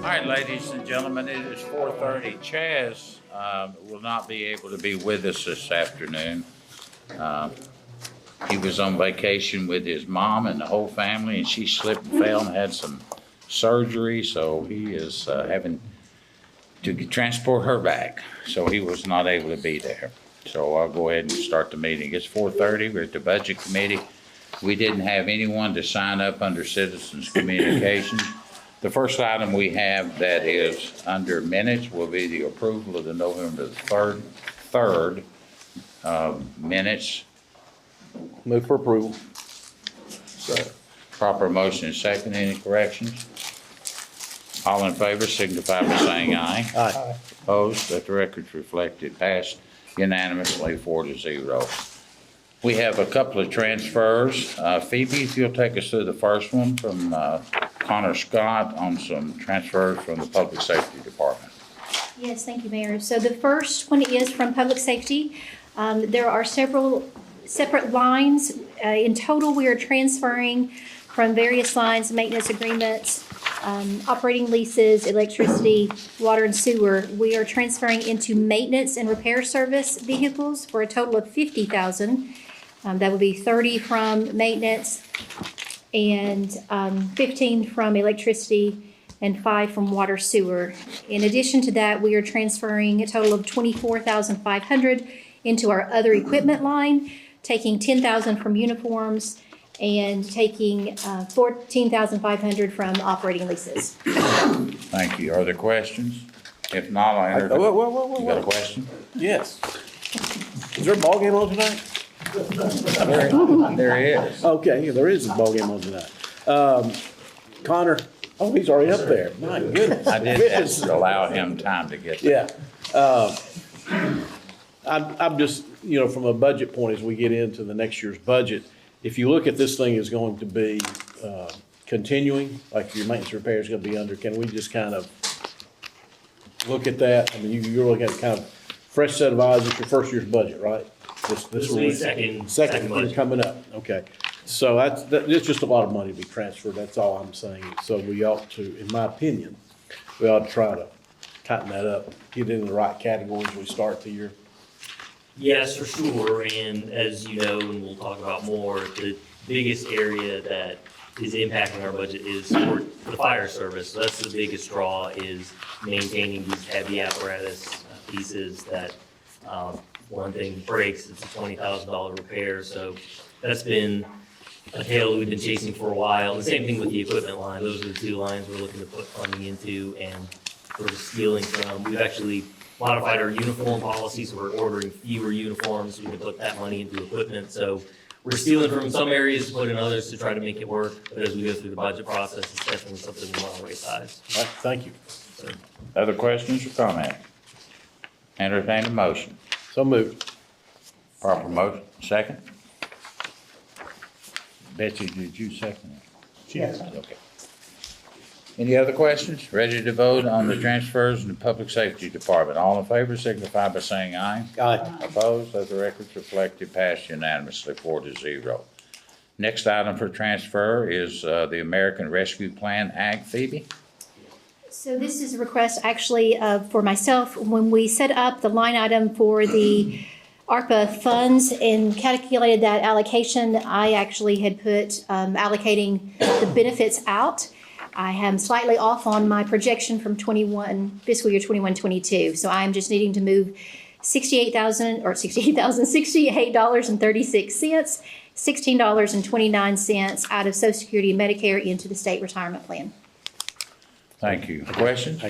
right, ladies and gentlemen, it is 4:30. Chaz will not be able to be with us this afternoon. Uh, He was on vacation with his mom and the whole family, and she slipped and fell and had some surgery, so he is having to transport her back. So he was not able to be there. So I'll go ahead and start the meeting. It's 4:30. We're at the Budget Committee. We didn't have anyone to sign up under Citizens Communications. The first item we have that is under minutes will be the approval of the November the 3rd minutes. Move for approval. Proper motion and second. Any corrections? All in favor signify by saying aye. Aye. Opposed? Let the records reflect it passed unanimously 4-0. We have a couple of transfers. Phoebe, if you'll take us through the first one from Connor Scott on some transfers from the Public Safety Department. Yes, thank you, Mayor. So the first one is from Public Safety. There are several separate lines. In total, we are transferring from various lines, maintenance agreements, operating leases, electricity, water and sewer. We are transferring into maintenance and repair service vehicles for a total of $50,000. That would be 30 from maintenance and 15 from electricity and 5 from water sewer. In addition to that, we are transferring a total of $24,500 into our other equipment line, taking $10,000 from uniforms and taking $14,500 from operating leases. Thank you. Are there questions? If not, I entertain. Whoa. You got a question? Yes. Is there a ball game on tonight? There is. Okay, there is a ball game on tonight. Connor, oh, he's already up there. My goodness. I did have to allow him time to get there. Yeah. I'm just, from a budget point, as we get into the next year's budget, if you look at this thing is going to be continuing, like your maintenance repair is going to be under, can we just kind of look at that? I mean, you're looking at kind of fresh set of eyes. It's your first year's budget, right? This will be second year budget. coming up. Okay. So it's just a lot of money to be transferred. That's all I'm saying. So we ought to, in my opinion, we ought to try to tighten that up, get it in the right categories as we start the year. Yes, for sure, and as you know, and we'll talk about more, the biggest area that is impacting our budget is for the fire service. So that's the biggest draw, is maintaining these heavy apparatus pieces that, one thing breaks, it's a $20,000 repair, so that's been a tail we've been chasing for a while. The same thing with the equipment line. Those are the two lines we're looking to put funding into and sort of stealing from. We've actually modified our uniform policy, so we're ordering fewer uniforms. We can put that money into equipment. So we're stealing from some areas to put in others to try to make it work. But as we go through the budget process, it's definitely something we want to raise size. All right, thank you. So, Other questions or comment? Entertain a motion. So moved. Proper motion. Second? Betsy, did you second it? Yes. Okay. Any other questions? Ready to vote on the transfers in the Public Safety Department. All in favor signify by saying aye. Aye. Opposed? Let the records reflect it passed unanimously 4-0. Next item for transfer is the American Rescue Plan Act. Phoebe? So this is a request actually for myself. When we set up the line item for the ARPA funds and calculated that allocation, I actually had put allocating the benefits out. I am slightly off on my projection from fiscal year 21-22. So I'm just needing to move $68.36, $16.29 out of Social Security and Medicare into the state retirement plan. Thank you. Questions?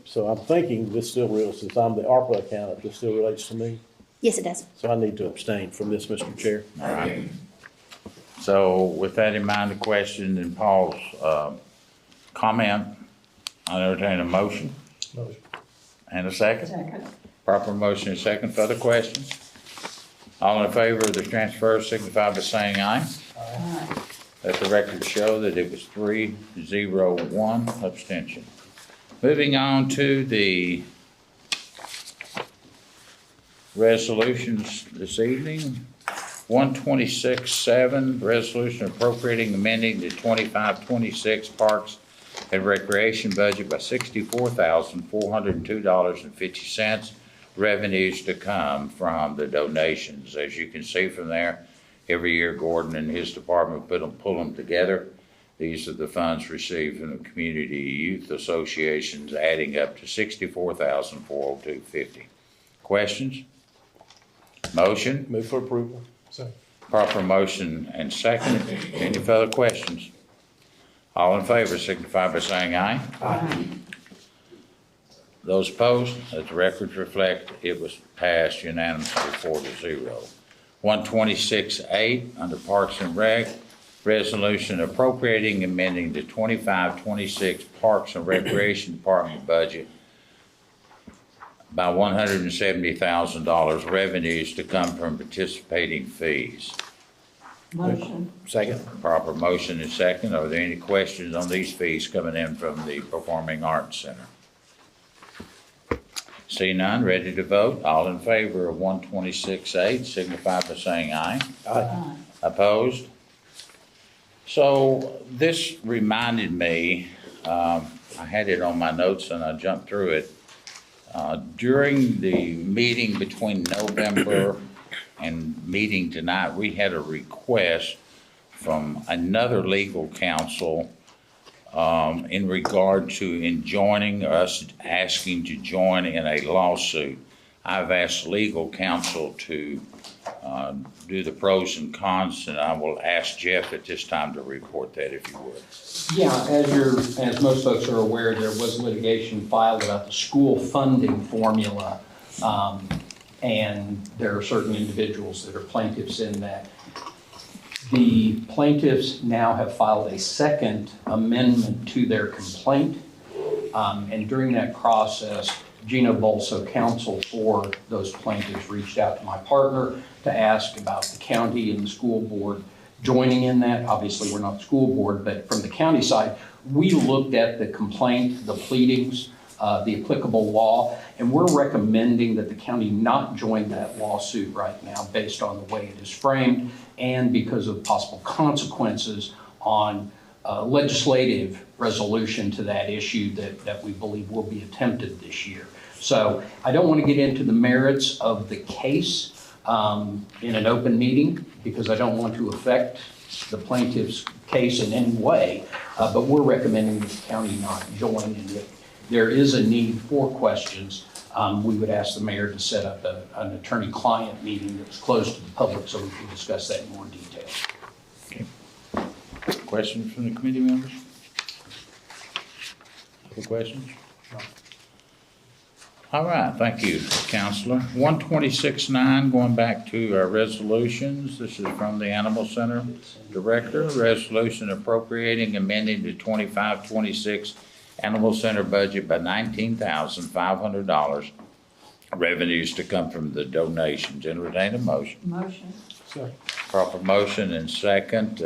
So I'm thinking this still real, since I'm the ARPA accountant, this still relates to me. Yes, it does. So I need to abstain from this, Mr. Chair. All right. So with that in mind, the question and Paul's comment, I entertain a motion. Motion. And a second? Proper motion and second. Further questions? All in favor of the transfer signify by saying aye. Aye. Let the record show that it was 3-0-1 abstention. Moving on to the resolutions this evening. 126-7, resolution appropriating amending the 25-26 Parks and recreation budget by $64,402.50. Revenues to come from the donations. As you can see from there, every year Gordon and his department pull them together. These are the funds received from the community youth associations, adding up to $64,402.50. Questions? Motion? Move for approval. Proper motion and second. Any further questions? All in favor signify by saying aye. Aye. Those opposed, let the records reflect it was passed unanimously 4-0. 126-8 under Parks and Rec, resolution appropriating amending the 25-26 Parks and Recreation Department budget by $170,000, revenues to come from participating fees. Motion. Second. Proper motion and second. Are there any questions on these fees coming in from the Performing Arts Center? See none, ready to vote. All in favor of 126-8 signify by saying aye. Aye. Opposed? So this reminded me, I had it on my notes and I jumped through it. During the meeting between November and meeting tonight, we had a request from another legal counsel in regard to enjoining us asking to join in a lawsuit. I've asked legal counsel to do the pros and cons, and I will ask Jeff at this time to report that, if you would. Yeah, as most folks are aware, there was litigation filed about the school funding formula, and there are certain individuals that are plaintiffs in that. The plaintiffs now have filed a second amendment to their complaint, and during that process, Gina Bolso, counsel for those plaintiffs, reached out to my partner to ask about the county and the school board joining in that. Obviously, we're not the school board, but from the county side, we looked at the complaint, the pleadings, the applicable law, and we're recommending that the county not join that lawsuit right now based on the way it is framed and because of possible consequences on legislative resolution to that issue that we believe will be attempted this year. So I don't want to get into the merits of the case in an open meeting because I don't want to affect the plaintiff's case in any way, but we're recommending that the county not join. And if there is a need for questions, we would ask the mayor to set up an attorney-client meeting that's closed to the public so we can discuss that in more detail. Okay. Questions from the committee members? Any questions? All right, thank you, Counselor. 126-9, going back to our resolutions. This is from the Animal Center Director. Resolution appropriating, amending the 25-26 Animal Center budget by $19,500. Revenues to come from the donations. Entertain a motion. Motion. Proper motion and second.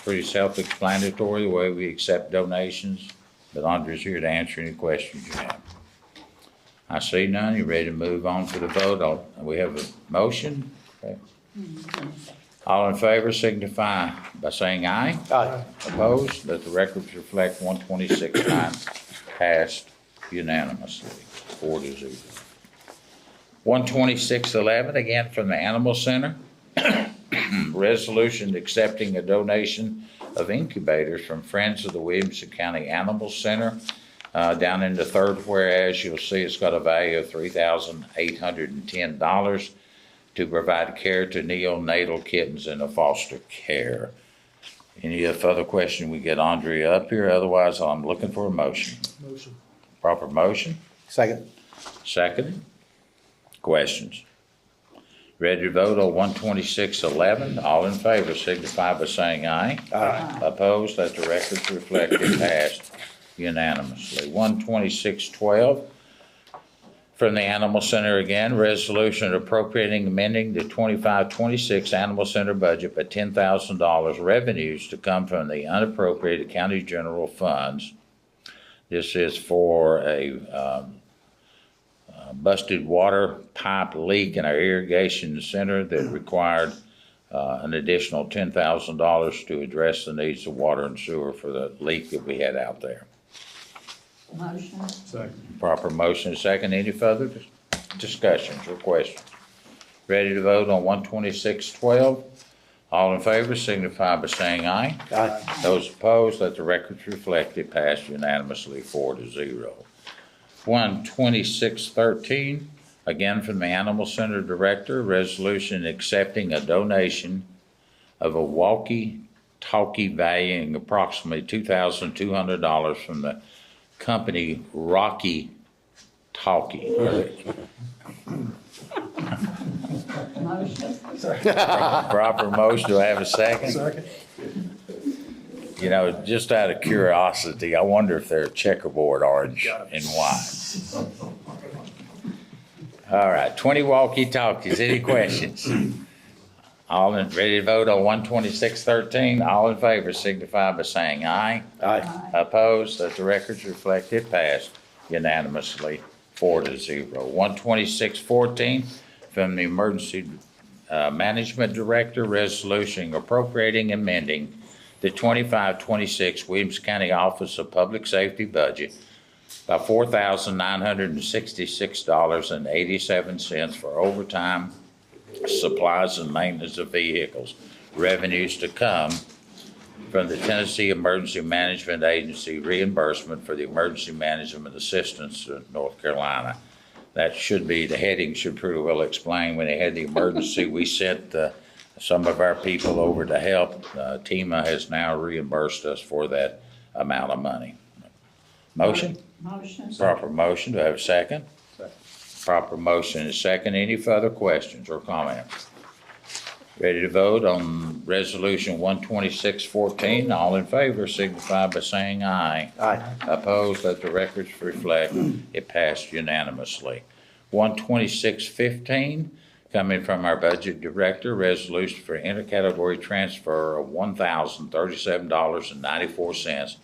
Pretty self-explanatory the way we accept donations, but Andre's here to answer any questions you have. I see none. You ready to move on to the vote? We have a motion. Okay. All in favor signify by saying aye. Aye. Opposed? Let the records reflect 126-9 passed unanimously, 4-0. 126-11, again from the Animal Center. Resolution accepting a donation of incubators from Friends of the Williamson County Animal Center. Down in the third whereas, you'll see it's got a value of $3,810 to provide care to neonatal kittens in a foster care. Any further question, we get Andre up here. Otherwise, I'm looking for a motion. Motion. Proper motion. Second. Second. Questions? Ready to vote on 126-11. All in favor signify by saying aye. Aye. Opposed? Let the records reflect it passed unanimously. 126-12 from the Animal Center again. Resolution appropriating, amending the 25-26 Animal Center budget by $10,000. Revenues to come from the unappropriated county general funds. This is for a busted water pipe leak in our irrigation center that required an additional $10,000 to address the needs of water and sewer for the leak that we had out there. Motion. Second. Proper motion and second. Any further discussions or questions? Ready to vote on 12612? All in favor signify by saying aye. Aye. Those opposed, let the records reflect it passed unanimously 4-0. 12613, again from the Animal Center Director, resolution accepting a donation of a walkie-talkie valuing approximately $2,200 from the company Rocky Talkie. Motion. Proper motion, do I have a second? Second. You know, just out of curiosity, I wonder if they're checkerboard orange and white. All right, 20 walkie-talkies, any questions? All in, ready to vote on 12613, all in favor signify by saying aye. Aye. Opposed, let the records reflect it passed unanimously 4-0. 12614, from the Emergency Management Director, resolution appropriating and amending the 25-26 Williamson County Office of Public Safety budget by $4,966.87 for overtime, supplies, and maintenance of vehicles. Revenues to come from the Tennessee Emergency Management Agency reimbursement for the emergency management assistance to North Carolina. That should be, the heading should pretty well explain, when they had the emergency, we sent some of our people over to help. TEMA has now reimbursed us for that amount of money. Motion? Motion. Proper motion. Do I have a second? Second. Proper motion is second. Any further questions or comments? Ready to vote on resolution 12614. All in favor signify by saying aye. Aye. Opposed, let the records reflect it passed unanimously. 12615, coming from our budget director, resolution for intercategory transfer of $1,037.94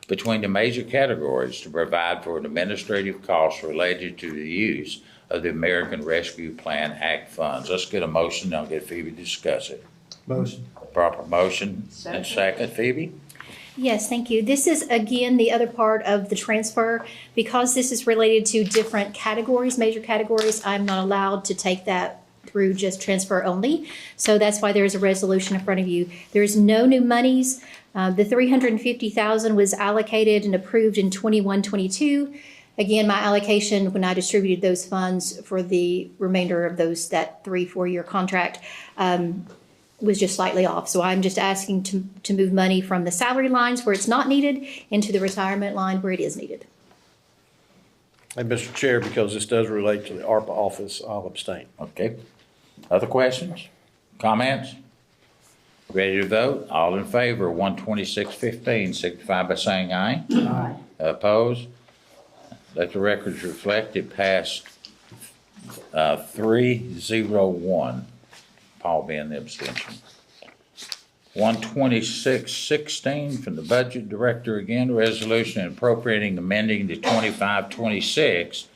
between the major categories to provide for administrative costs related to the use of the American Rescue Plan Act funds. Let's get a motion, I'll get Phoebe to discuss it. Motion. Proper motion and Second. second. Phoebe? Yes, thank you. This is, again, the other part of the transfer. Because this is related to different categories, major categories, I'm not allowed to take that through just transfer only. So that's why there is a resolution in front of you. There's no new monies. The $350,000 was allocated and approved in 21-22. Again, my allocation when I distributed those funds for the remainder of that 3-4 year contract was just slightly off. So I'm just asking to move money from the salary lines where it's not needed into the retirement line where it is needed. And Mr. Chair, because this does relate to the ARPA office, I'll abstain. Okay. Other questions? Comments? Ready to vote? All in favor, 12615, signify by saying aye. Aye. Opposed? Let the records reflect it passed 3-0-1. Paul being the abstention. 12616 from the budget director again, resolution appropriating amending the 25-26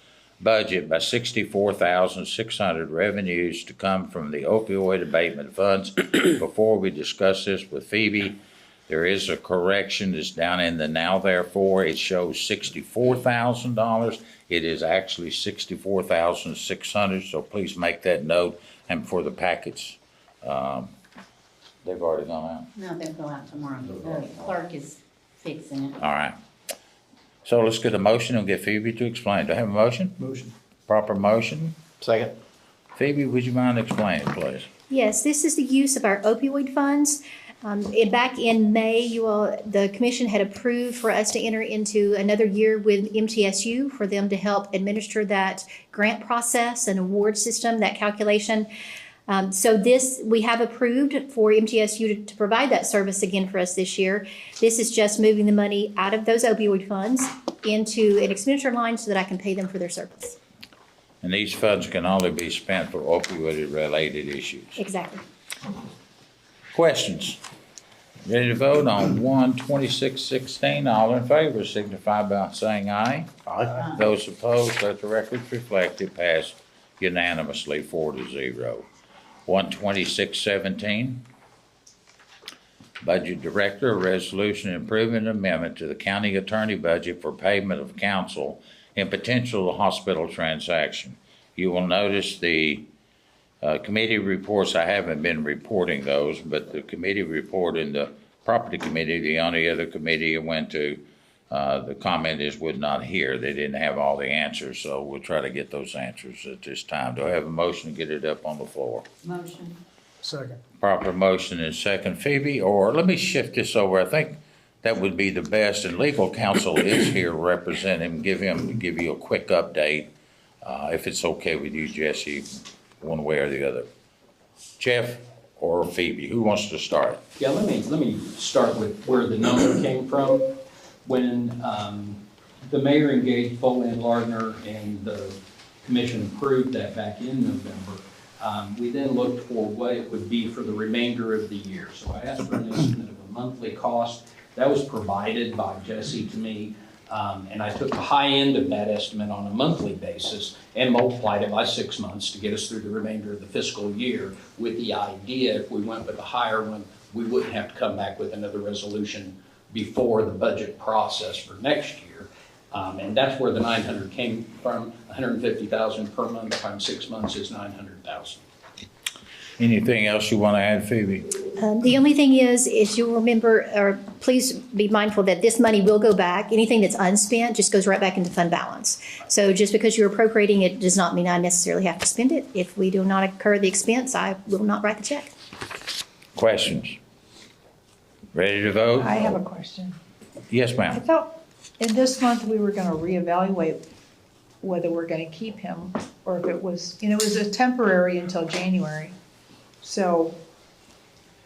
budget by $64,600 revenues to come from the opioid abatement funds. Before we discuss this with Phoebe, there is a correction that's down in the now therefore. It shows $64,000. It is actually $64,600, so please make that note. And for the packets, they've already gone out. No, they'll go out tomorrow. The clerk is fixing it. All right. So let's get a motion and get Phoebe to explain. Do I have a motion? Motion. Proper motion. Second. Phoebe, would you mind explaining, please? Yes, this is the use of our opioid funds. Back in May, the commission had approved for us to enter into another year with MTSU for them to help administer that grant process and award system, that calculation. So this, we have approved for MTSU to provide that service again for us this year. This is just moving the money out of those opioid funds into an expenditure line so that I can pay them for their service. And these funds can only be spent for opioid-related issues. Exactly. Questions? Ready to vote on 12616? All in favor signify by saying aye. Aye. Those opposed, let the records reflect it passed unanimously 4-0. 12617. Budget Director, a resolution improving amendment to the county attorney budget for payment of counsel in potential hospital transaction. You will notice the committee reports, I haven't been reporting those, but the committee report in the property committee, the only other committee it went to, the comment is would not hear. They didn't have all the answers, so we'll try to get those answers at this time. Do I have a motion to get it up on the floor? Motion. Second. Proper motion and second. Phoebe, or let me shift this over. I think that would be the best, and legal counsel is here representing him, give you a quick update, if it's okay with you, Jesse, one way or the other. Jeff or Phoebe, who wants to start? Yeah, let me start with where the number came from. When the mayor engaged Foley and Lardner and the commission approved that back in November, we then looked for what it would be for the remainder of the year. So I asked for an estimate of a monthly cost. That was provided by Jesse to me, and I took the high end of that estimate on a monthly basis and multiplied it by 6 months to get us through the remainder of the fiscal year, with the idea if we went with a higher one, we wouldn't have to come back with another resolution before the budget process for next year. And that's where the 900 came from. 150,000 per month times 6 months is 900,000. Anything else you want to add, Phoebe? The only thing is you'll remember, or please be mindful that this money will go back. Anything that's unspent just goes right back into fund balance. So just because you're appropriating it does not mean I necessarily have to spend it. If we do not incur the expense, I will not write the check. Questions? Ready to vote? I have a question. Yes, I ma'am. thought in this month we were gonna reevaluate whether we're gonna keep him or if it was, it was a temporary until January. So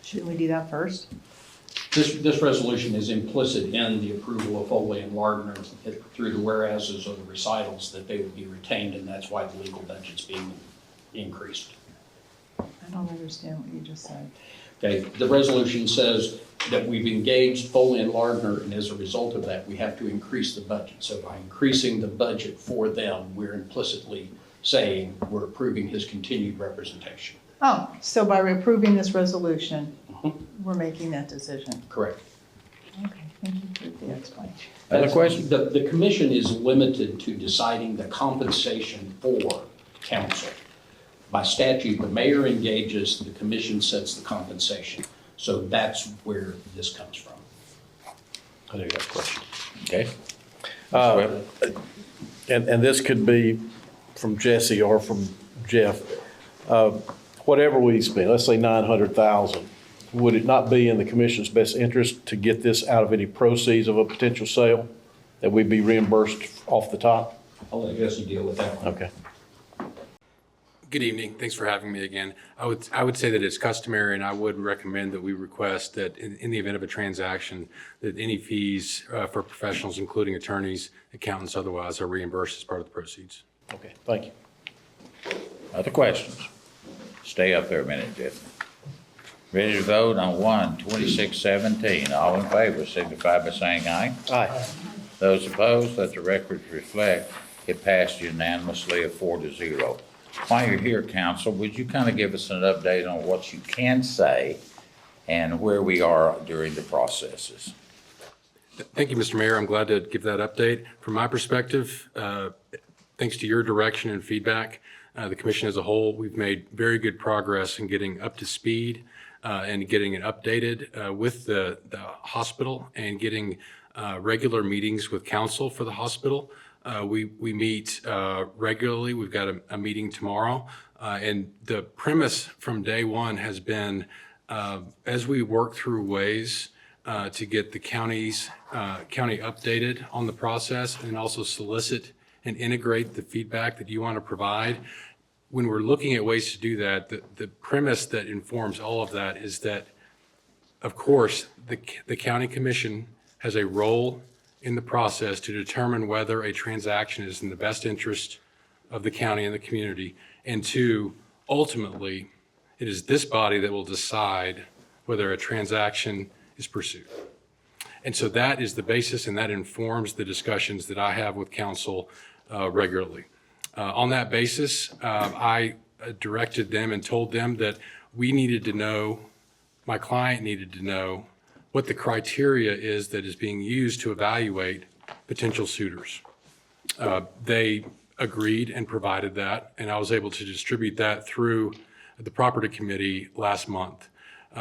shouldn't we do that first? This resolution is implicit in the approval of Foley and Lardner through the whereases or the recitals that they would be retained, and that's why the legal budget's being increased. I don't understand what you just said. Okay, the resolution says that we've engaged Foley and Lardner, and as a result of that, we have to increase the budget. So by increasing the budget for them, we're implicitly saying we're approving his continued representation. Oh, so by approving this resolution, we're making that decision. Correct. Okay, thank you for the explanation. Other questions? The commission is limited to deciding the compensation for council. By statute, the mayor engages, the commission sets the compensation. So that's where this comes from. I think that's a question. Okay. And this could be from Jesse or from Jeff. Whatever we spend, let's say 900,000, would it not be in the commission's best interest to get this out of any proceeds of a potential sale, that we'd be reimbursed off the top? I'll let Jesse deal with that one. Okay. Good evening. Thanks for having me again. I would say that it's customary, and I would recommend that we request that in the event of a transaction, that any fees for professionals, including attorneys, accountants, otherwise, are reimbursed as part of the proceeds. Okay, thank you. Other questions? Stay up there a minute, Jeff. Ready to vote on 12617. All in favor signify by saying aye. Aye. Those opposed, let the records reflect it passed unanimously of 4-0. While you're here, council, would you kind of give us an update on what you can say and where we are during the processes? Thank you, Mr. Mayor. I'm glad to give that update. From my perspective, thanks to your direction and feedback, the commission as a whole, we've made very good progress in getting up to speed and getting it updated with the hospital and getting regular meetings with council for the hospital. We meet regularly. We've got a meeting tomorrow. And the premise from day one has been, as we work through ways to get the county updated on the process and also solicit and integrate the feedback that you want to provide. When we're looking at ways to do that, the premise that informs all of that is that, of course, the county commission has a role in the process to determine whether a transaction is in the best interest of the county and the community. And two, ultimately, it is this body that will decide whether a transaction is pursued. And so that is the basis, and that informs the discussions that I have with council regularly. On that basis, I directed them and told them that we needed to know, my client needed to know what the criteria is that is being used to evaluate potential suitors. They agreed and provided that, and I was able to distribute that through the property committee last month.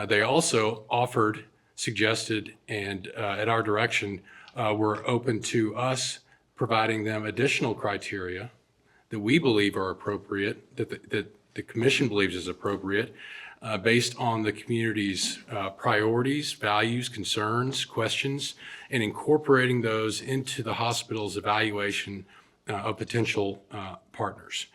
They also offered, suggested, and at our direction, were open to us providing them additional criteria that we believe are appropriate, that the commission believes is appropriate, based on the community's priorities, values, concerns, questions, and incorporating those into the hospital's evaluation of potential partners.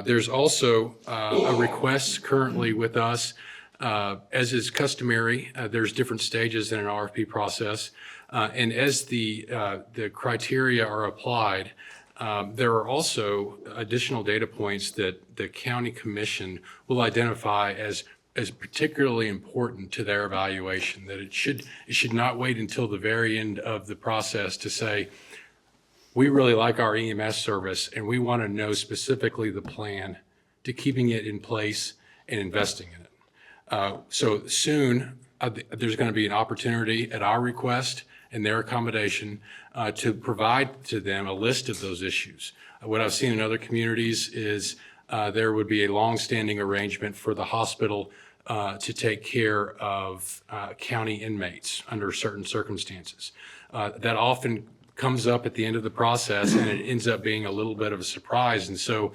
There's also a request currently with us, as is customary. There's different stages in an RFP process, and as the criteria are applied, there are also additional data points that the county commission will identify as particularly important to their evaluation, that it should not wait until the very end of the process to say, we really like our EMS service and we want to know specifically the plan to keeping it in place and investing in it. So soon, there's going to be an opportunity at our request and their accommodation to provide to them a list of those issues. What I've seen in other communities is there would be a longstanding arrangement for the hospital to take care of county inmates under certain circumstances. That often comes up at the end of the process and it ends up being a little bit of a surprise. And so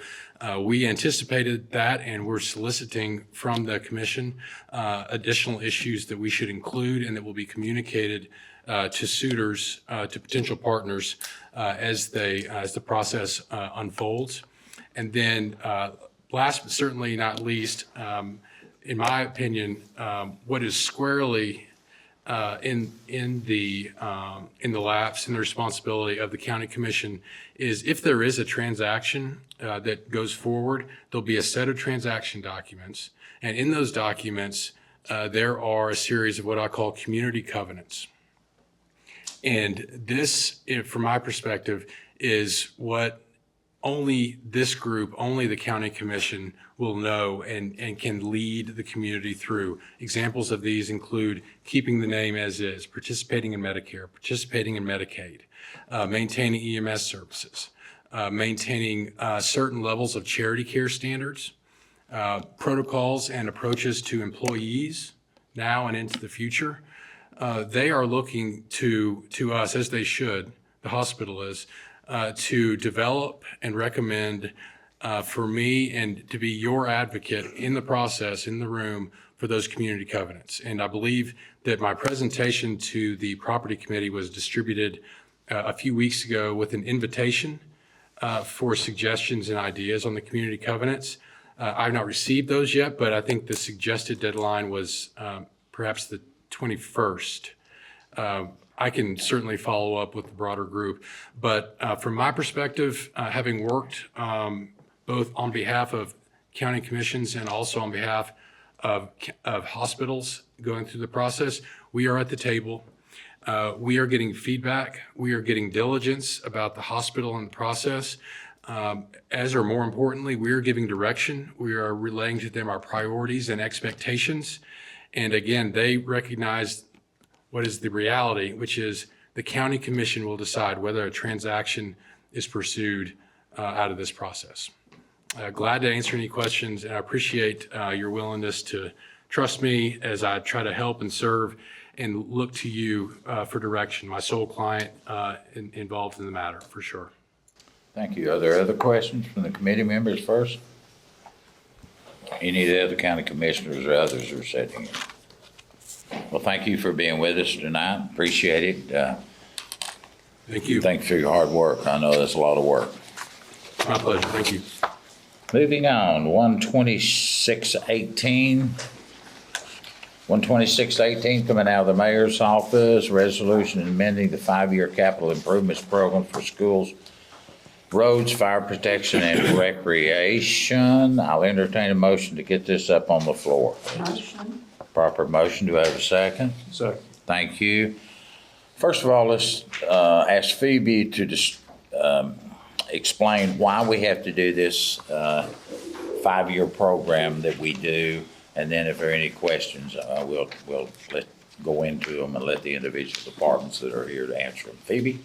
we anticipated that, and we're soliciting from the commission additional issues that we should include and that will be communicated to suitors, to potential partners as the process unfolds. And then last but certainly not least, in my opinion, what is squarely in the laps and the responsibility of the county commission is if there is a transaction that goes forward, there'll be a set of transaction documents. And in those documents, there are a series of what I call community covenants. And this, from my perspective, is what only this group, only the county commission will know and can lead the community through. Examples of these include keeping the name as is, participating in Medicare, participating in Medicaid, maintaining EMS services, maintaining certain levels of charity care standards, protocols and approaches to employees now and into the future. They are looking to us, as they should, the hospital is, to develop and recommend for me and to be your advocate in the process, in the room, for those community covenants. And I believe that my presentation to the property committee was distributed a few weeks ago with an invitation for suggestions and ideas on the community covenants. I've not received those yet, but I think the suggested deadline was perhaps the 21st. I can certainly follow up with the broader group, but from my perspective, having worked both on behalf of county commissions and also on behalf of hospitals going through the process, we are at the table. We are getting feedback. We are getting diligence about the hospital and the process. As or more importantly, we are giving direction. We are relaying to them our priorities and expectations. And again, they recognize what is the reality, which is the county commission will decide whether a transaction is pursued out of this process. Glad to answer any questions, and I appreciate your willingness to trust me as I try to help and serve and look to you for direction, my sole client involved in the matter, for sure. Thank you. Are there other questions from the committee members first? Any of the other county commissioners or others are sitting here? Well, thank you for being with us tonight. Appreciate it. Thank you. Thanks for your hard work. I know that's a lot of work. My pleasure. Thank you. Moving on, 12618. 12618 coming out of the mayor's office, resolution amending the 5-year capital improvements program for schools, roads, fire protection, and recreation. I'll entertain a motion to get this up on the floor. Motion. Proper motion. Do I have a second? Second. Thank you. First of all, let's ask Phoebe to just explain why we have to do this 5-year program that we do. And then if there are any questions, we'll go into them and let the individual departments that are here to answer them. Phoebe?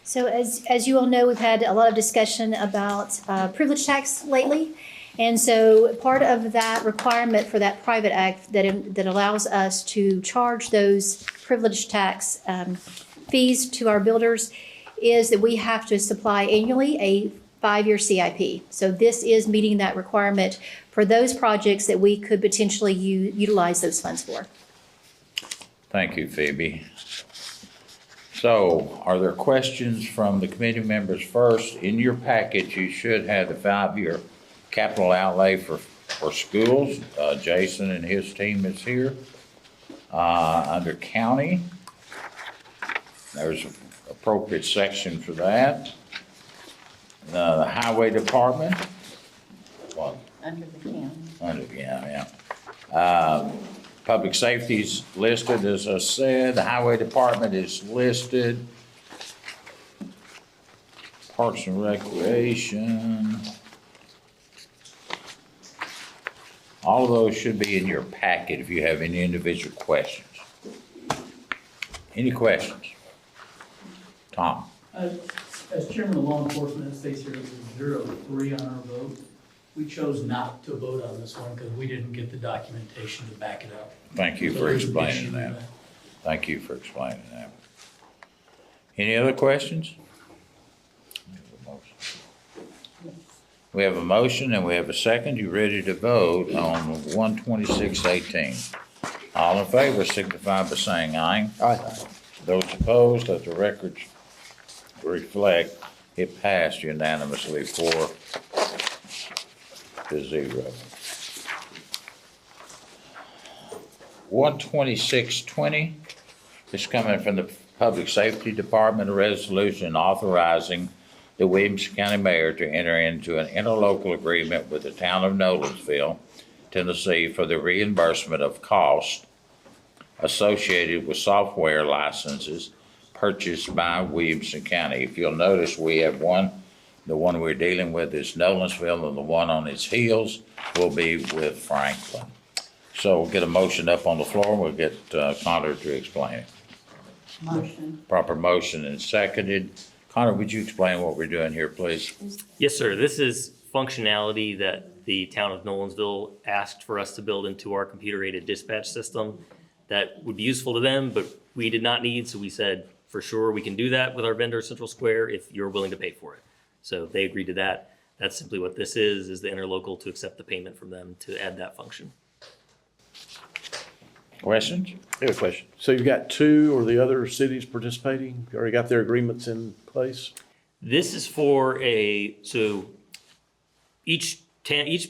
So as you all know, we've had a lot of discussion about privilege tax lately. And so part of that requirement for that private act that allows us to charge those privilege tax fees to our builders is that we have to supply annually a 5-year CIP. So this is meeting that requirement for those projects that we could potentially utilize those funds for. Thank you, Phoebe. So, are there questions from the committee members first? In your package, you should have the 5-year capital outlay for schools. Jason and his team is here. Under county, there's an appropriate section for that. The highway department, what? Under the county. Yeah. Public safety's listed, as I said. The highway department is listed. Parks and recreation. All of those should be in your packet if you have any individual questions. Any questions? Tom? As chairman of law enforcement, it states here it was 0-3 on our vote. We chose not to vote on this one because we didn't get the documentation to back it up. Thank you So for there's an explaining issue that. with Thank you for explaining that. Any other questions? We have a motion and we have a second. You ready to vote on 126-18? All in favor signify by saying aye. Aye. Those opposed, let the records reflect, it passed unanimously 4-0. One 2620 is coming from the Public Safety Department, a resolution authorizing the Williamson County Mayor to enter into an interlocal agreement with the town of Nolensville, Tennessee, for the reimbursement of costs associated with software licenses purchased by Williamson County. If you'll notice, we have one, the one we're dealing with is Nolensville, and the one on its heels will be with Franklin. So we'll get a motion up on the floor, and we'll get Connor to explain it. Motion. Proper motion and seconded. Connor, would you explain what we're doing here, please? Yes, sir. This is functionality that the town of Nolensville asked for us to build into our computer-aided dispatch system that would be useful to them, but we did not need, so we said, for sure, we can do that with our vendor, Central Square, if you're willing to pay for it. So they agreed to that. That's simply what this is the interlocal to accept the payment from them to add that function. Questions? I have a question. So you've got 2 or the other cities participating? You already got their agreements in place? This is for so each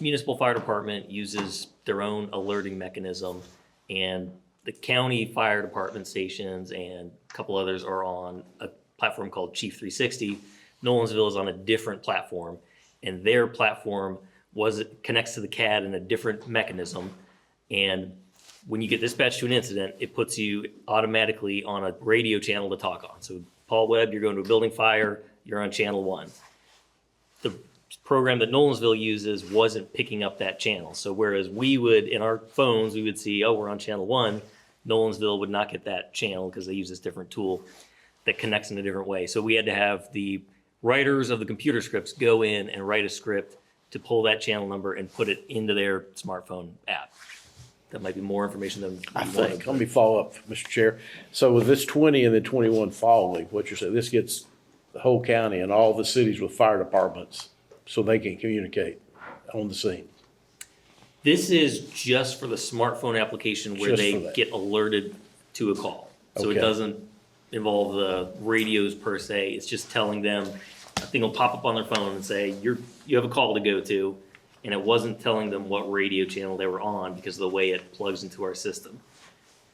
municipal fire department uses their own alerting mechanism, and the county fire department stations and a couple others are on a platform called Chief 360. Nolensville is on a different platform, and their platform connects to the CAD in a different mechanism. And when you get dispatched to an incident, it puts you automatically on a radio channel to talk on. So Paul Webb, you're going to a building fire, you're on channel 1. The program that Nolensville uses wasn't picking up that channel. So whereas we would, in our phones, we would see, oh, we're on channel 1, Nolensville would not get that channel because they use this different tool that connects in a different way. So we had to have the writers of the computer scripts go in and write a script to pull that channel number and put it into their smartphone app. That might be more information than I you wanted. think. Let me follow up, Mr. Chair. So with this 20 and then 21 following, what you're saying, this gets the whole county and all the cities with fire departments so they can communicate on the scene. This is just for the smartphone application where Just they for that. get alerted to a call. So it Okay. doesn't involve the radios per se. It's just telling them, a thing will pop up on their phone and say, you have a call to go to. And it wasn't telling them what radio channel they were on because of the way it plugs into our system.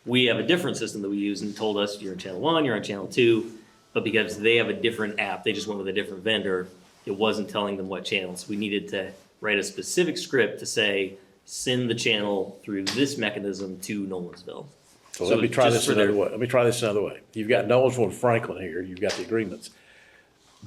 We have a different system that we use and told us you're on channel 1, you're on channel 2, but because they have a different app, they just went with a different vendor, it wasn't telling them what channels. We needed to write a specific script to say, send the channel through this mechanism to Nolensville. So let me try just this for their- another way. Let me try this another way. You've got Nolensville and Franklin here. You've got the agreements.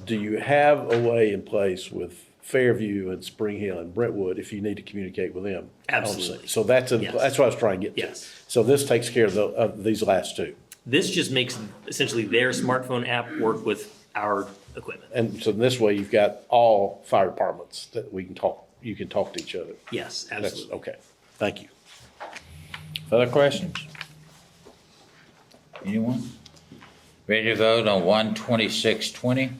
Do you have a way in place with Fairview and Spring Hill and Brentwood if you need to communicate with them. Absolutely. So that's, Yes. that's what I was trying to get to. Yes. So this takes care of these last two. This just makes essentially their smartphone app work with our equipment. And so this way you've got all fire departments that you can talk to each other. Yes, That's, absolutely. okay. Thank you. Further questions? Anyone? Ready to vote on 12620?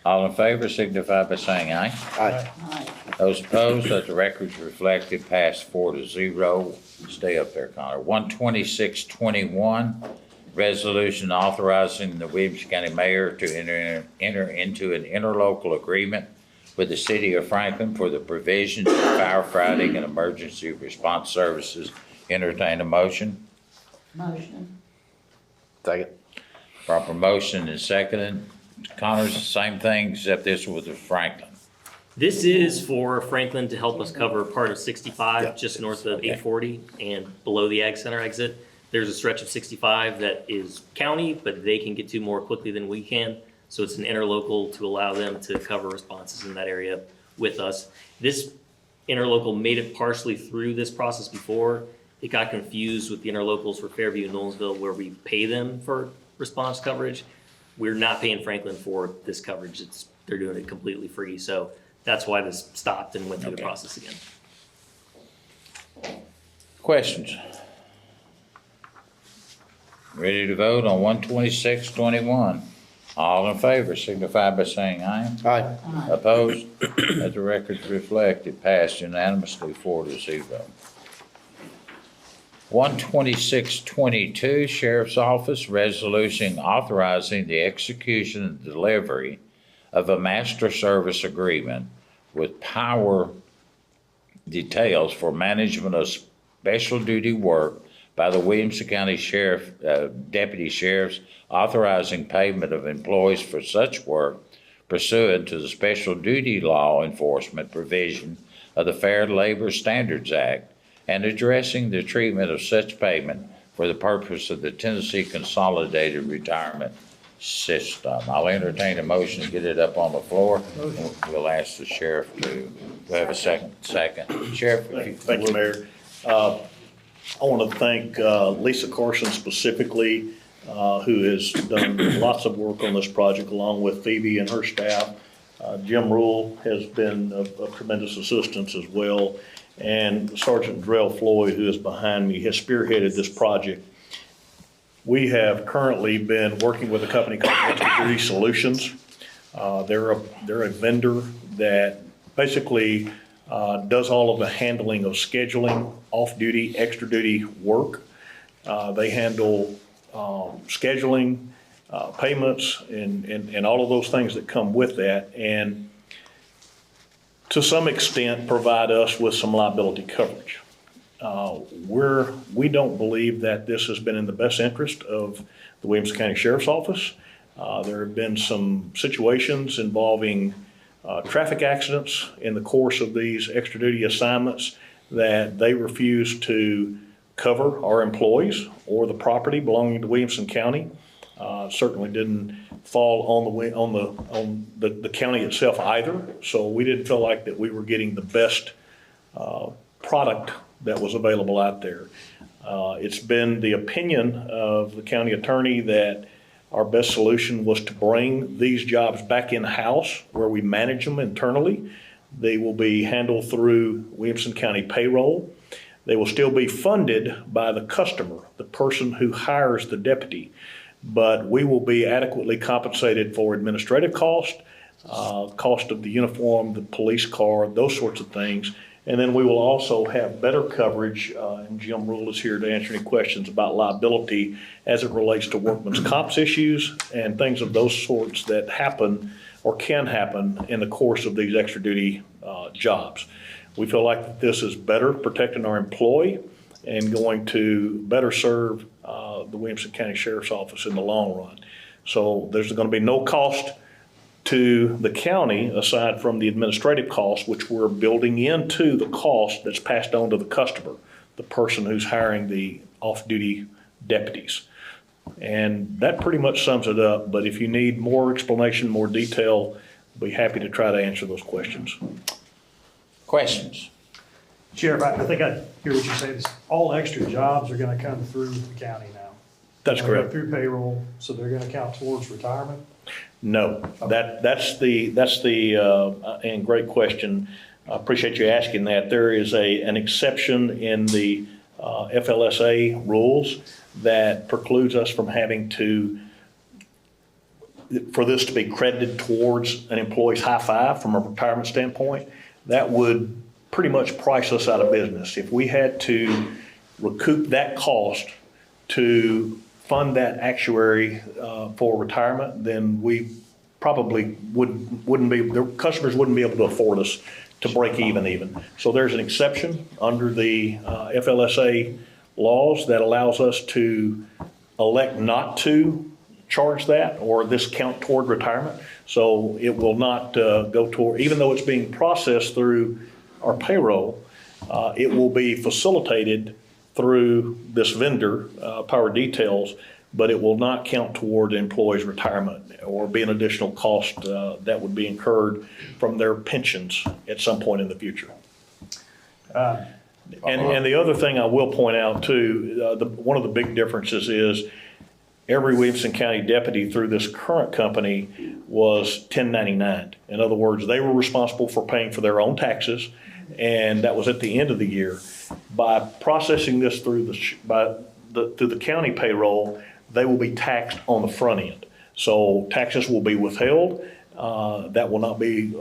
All in favor signify by saying aye. Aye. Aye. Those opposed, let the records reflect it passed 4-0. Stay up there, Connor. 12621, resolution authorizing the Williamson County Mayor to enter into an interlocal agreement with the City of Franklin for the provision of firefighting and emergency response services. Entertain a motion. Motion. Second. Proper motion and seconded. Connor's the same thing, except this was with Franklin. This is for Franklin to help us cover part of 65, Yeah. just north of 840 and below the Ag Center exit. There's a stretch of 65 that is county, but they can get to more quickly than we can. So it's an interlocal to allow them to cover responses in that area with us. This interlocal made it partially through this process before. It got confused with the interlocals for Fairview and Nolensville where we pay them for response coverage. We're not paying Franklin for this coverage. They're doing it completely free. So that's why this stopped and went through the Okay. process again. Questions? Ready to vote on 12621? All in favor signify by saying aye. Aye. Opposed? Let the records reflect it passed unanimously 4-0. 12622, Sheriff's Office, resolution authorizing the execution and delivery of a master service agreement with Power Details for management of special duty work by the Williamson County Sheriff, Deputy Sheriffs, authorizing payment of employees for such work pursuant to the special duty law enforcement provision of the Fair Labor Standards Act, and addressing the treatment of such payment for the purpose of the Tennessee Consolidated Retirement System. I'll entertain a motion to get it up on the floor. We'll ask the sheriff to, we have a second. Sheriff, if you Thank you, Mayor. I want to thank Lisa Carson specifically, who has done lots of work on this project along with Phoebe and her staff. Jim Rule has been of tremendous assistance as well. And Sergeant Drell Floyd, who is behind me, has spearheaded this project. We have currently been working with a company called Extra Duty Solutions. They're a vendor that basically does all of the handling of scheduling, off-duty, extra-duty work. They handle scheduling, payments, and all of those things that come with that, and to some extent provide us with some liability coverage. We don't believe that this has been in the best interest of the Williamson County Sheriff's Office. There have been some situations involving traffic accidents in the course of these extra duty assignments that they refuse to cover our employees or the property belonging to Williamson County. Certainly didn't fall on the county itself either. So we didn't feel like that we were getting the best product that was available out there. It's been the opinion of the county attorney that our best solution was to bring these jobs back in-house where we manage them internally. They will be handled through Williamson County payroll. They will still be funded by the customer, the person who hires the deputy. But we will be adequately compensated for administrative cost, cost of the uniform, the police car, those sorts of things. And then we will also have better coverage, and Jim Rule is here to answer any questions about liability as it relates to workman's comps issues and things of those sorts that happen or can happen in the course of these extra duty jobs. We feel like that this is better protecting our employee and going to better serve the Williamson County Sheriff's Office in the long run. So there's going to be no cost to the county aside from the administrative costs, which we're building into the cost that's passed on to the customer, the person who's hiring the off-duty deputies. And that pretty much sums it up. But if you need more explanation, more detail, be happy to try to answer those questions. Questions? Sheriff, I think I hear what you're saying, is all extra jobs are gonna come through the county now. That's They're gonna go correct. through payroll, so they're gonna count towards retirement? No, that's the, and great question. I appreciate you asking that. There is an exception in the FLSA rules that precludes us from having to, for this to be credited towards an employee's high five from a retirement standpoint. That would pretty much price us out of business. If we had to recoup that cost to fund that actuary for retirement, then we probably wouldn't be, the customers wouldn't be able to afford us to break even. So there's an exception under the FLSA laws that allows us to elect not to charge that or this count toward retirement. So it will not go toward, even though it's being processed through our payroll, it will be facilitated through this vendor, Power Details, but it will not count toward the employee's retirement or be an additional cost that would be incurred from their pensions at some point in the future. And the other thing I will point out too, one of the big differences is every Williamson County deputy through this current company was 1099. In other words, they were responsible for paying for their own taxes, and that was at the end of the year. By processing this through the county payroll, they will be taxed on the front end. So taxes will be withheld. That will not be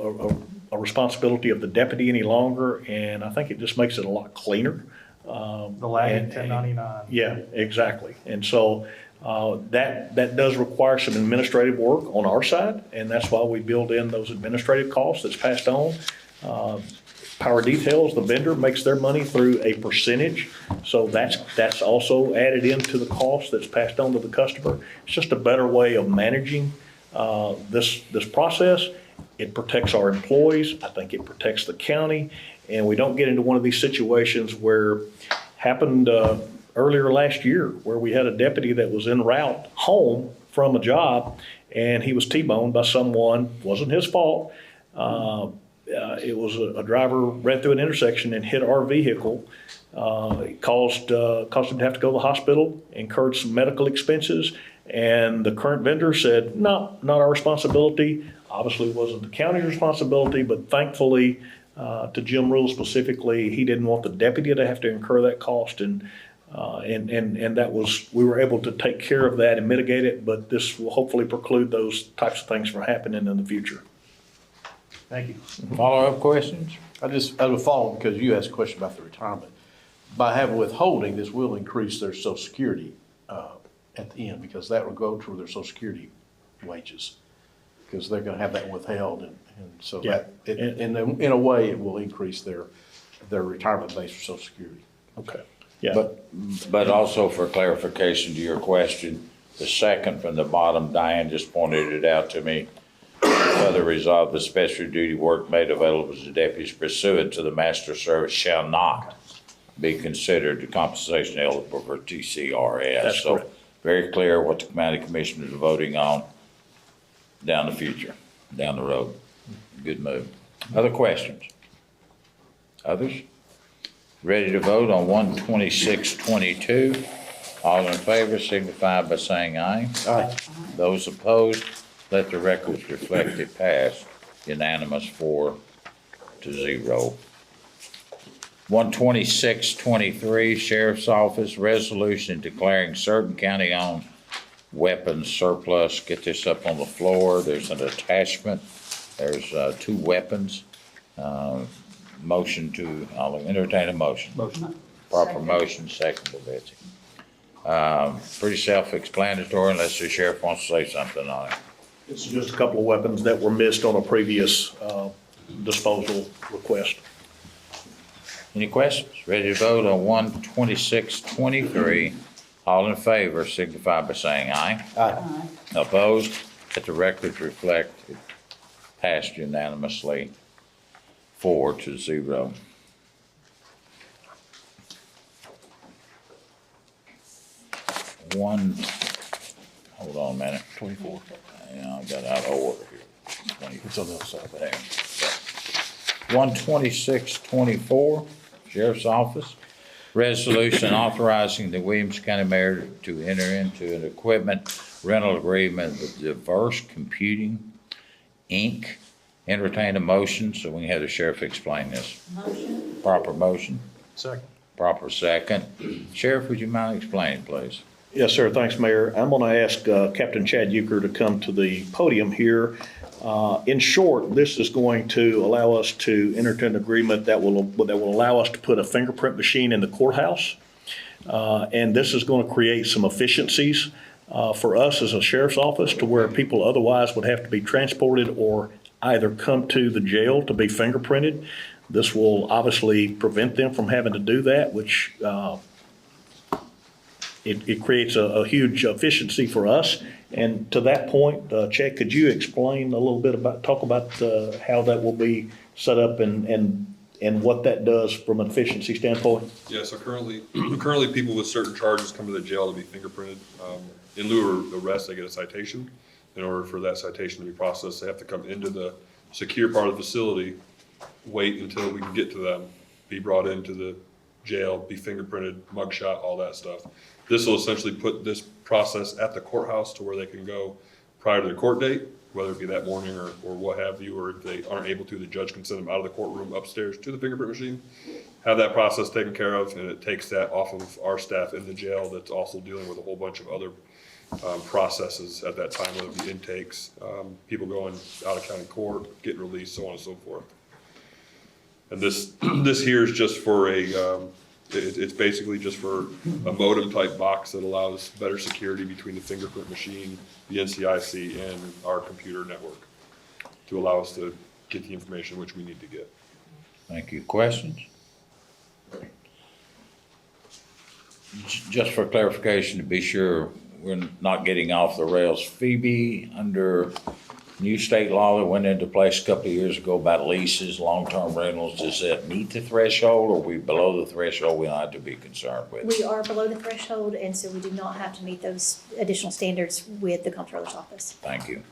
a responsibility of the deputy any longer, and I think it just makes it a lot cleaner. The lagging 1099. Yeah, exactly. And so that does require some administrative work on our side, and that's why we build in those administrative costs that's passed on. Power Details, the vendor, makes their money through a percentage, so that's also added into the cost that's passed on to the customer. It's just a better way of managing this process. It protects our employees. I think it protects the county, and we don't get into one of these situations where happened earlier last year, where we had a deputy that was en route home from a job, and he was T-boned by someone. Wasn't his fault. It was a driver ran through an intersection and hit our vehicle. It caused him to have to go to the hospital, incurred some medical expenses, and the current vendor said, no, not our responsibility. Obviously, it wasn't the county's responsibility, but thankfully, to Jim Rule specifically, he didn't want the deputy to have to incur that cost, and that was, we were able to take care of that and mitigate it, but this will hopefully preclude those types of things from happening in the future. Thank you. Follow-up questions? I would follow, because you asked a question about the retirement. By having withholding, this will increase their Social Security at the end, because that will go toward their Social Security wages, because they're gonna have that withheld, and so Yeah. that, in a way, it will increase their retirement base for Social Security. Okay. Yeah. But also for clarification to your question, the second from the bottom, Diane just pointed it out to me. Further resolved, the special duty work made available to deputies pursuant to the master service shall not be considered compensation eligible for TCRS. That's correct. So very clear what the county commissioners are voting on down the road. Good move. Other questions? Others? Ready to vote on 12622? All in favor signify by saying aye. Aye. Those opposed, let the records reflect it passed, unanimous 4-0. 12623, Sheriff's Office, resolution declaring certain county-owned weapons surplus. Get this up on the floor. There's an attachment. There's 2 weapons. Motion to, I'll entertain a motion. Motion. Proper motion, second by Betsy. Pretty self-explanatory unless the sheriff wants to say something on it. It's just a couple of weapons that were missed on a previous disposal request. Any questions? Ready to vote on 12623. All in favor signify by saying aye. Aye. Opposed? Let the records reflect it passed unanimously 4-0. Hold on a minute. 24. Yeah, I got out of order here. It's on the other side. There. 12624, Sheriff's Office. Resolution authorizing the Williamson County Mayor to enter into an equipment rental agreement with Diverse Computing, Inc. Entertain a motion so we can have the sheriff explain this. Motion. Proper motion, Second. proper second. Sheriff, would you mind explaining, please? Yes, sir. Thanks, Mayor. I'm going to ask Captain Chad Euchre to come to the podium here. In short, this is going to allow us to enter into an agreement that will allow us to put a fingerprint machine in the courthouse. And this is going to create some efficiencies for us as a sheriff's office to where people otherwise would have to be transported or either come to the jail to be fingerprinted. This will obviously prevent them from having to do that, which it creates a huge efficiency for us. And to that point, Chad, could you explain a little bit talk about how that will be set up and what that does from an efficiency standpoint? Yeah, so currently people with certain charges come to the jail to be fingerprinted. In lieu of arrest, they get a citation. In order for that citation to be processed, they have to come into the secure part of the facility, wait until we can get to them, be brought into the jail, be fingerprinted, mugshot, all that stuff. This will essentially put this process at the courthouse to where they can go prior to the court date, whether it be that morning or what have you, or if they aren't able to, the judge can send them out of the courtroom upstairs to the fingerprint machine, have that process taken care of, and it takes that off of our staff in the jail that's also dealing with a whole bunch of other processes at that time, whether it be intakes, people going out of county court, getting released, so on and so forth. And this here is just for it's basically just for a modem type box that allows better security between the fingerprint machine, the NCIC, and our computer network to allow us to get the information which we need to get. Thank you. Questions? Just for clarification, to be sure we're not getting off the rails, Phoebe, under new state law that went into place a couple of years ago about leases, long-term rentals, does that meet the threshold, or are we below the threshold we don't have to be concerned with? We are below the threshold, and so we do not have to meet those additional standards with the comptroller's office. Thank you.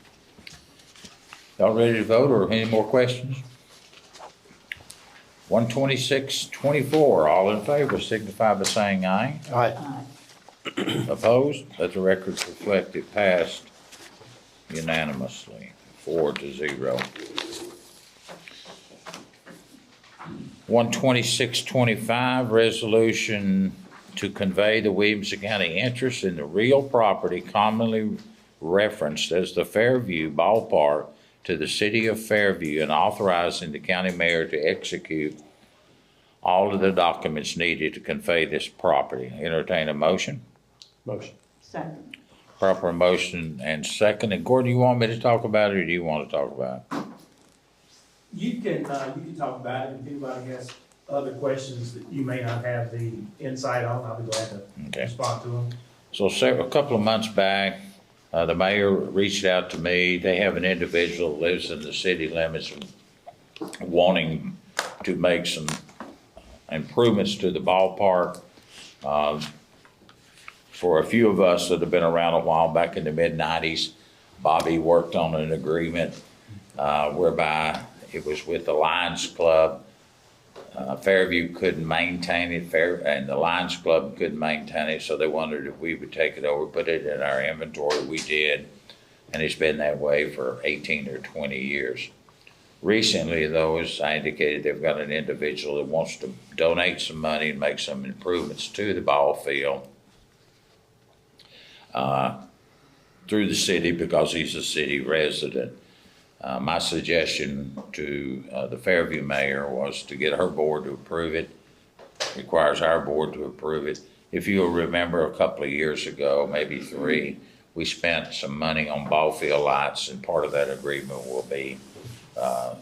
Y'all ready to vote, or any more questions? 12624, all in favor signify by saying aye. Aye. Opposed? Let the records reflect it passed unanimously, 4-0. 12625, resolution to convey the Williamson County interest in the real property commonly referenced as the Fairview Ballpark to the city of Fairview and authorizing the county mayor to execute all of the documents needed to convey this property. Entertain a motion. Motion. Second. Proper motion and second. And Gordon, you want me to talk about it, or do you want to talk about it? You can talk about it. If anybody has other questions that you may not have the insight on, I'll be glad to respond to them. So a couple of months back, the mayor reached out to me. They have an individual that lives in the city limits wanting to make some improvements to the ballpark. For a few of us that have been around a while, back in the mid-90s, Bobby worked on an agreement whereby it was with the Lions Club. Fairview couldn't maintain it, and the Lions Club couldn't maintain it, so they wondered if we would take it over, put it in our inventory. We did, and it's been that way for 18 or 20 years. Recently, though, as I indicated, they've got an individual that wants to donate some money and make some improvements to the ball field through the city because he's a city resident. My suggestion to the Fairview mayor was to get her board to approve it. Requires our board to approve it. If you'll remember a couple of years ago, maybe 3, we spent some money on ball field lights, and part of that agreement will be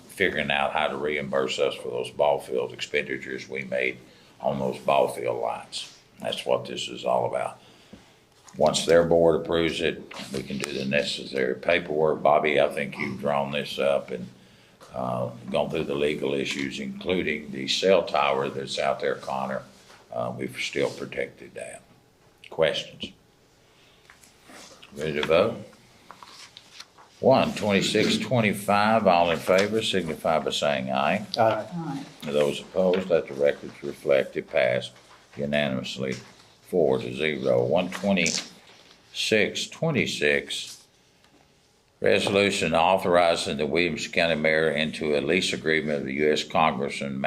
figuring out how to reimburse us for those ball field expenditures we made on those ball field lights. That's what this is all about. Once their board approves it, we can do the necessary paperwork. Bobby, I think you've drawn this up and gone through the legal issues, including the cell tower that's out there, Connor. We've still protected that. Questions? Ready to vote? 12625, all in favor signify by saying aye. Aye. Aye. Those opposed, let the records reflect it passed unanimously 4-0. 12626, resolution authorizing the Williamson County Mayor into a lease agreement with the U.S. Congressman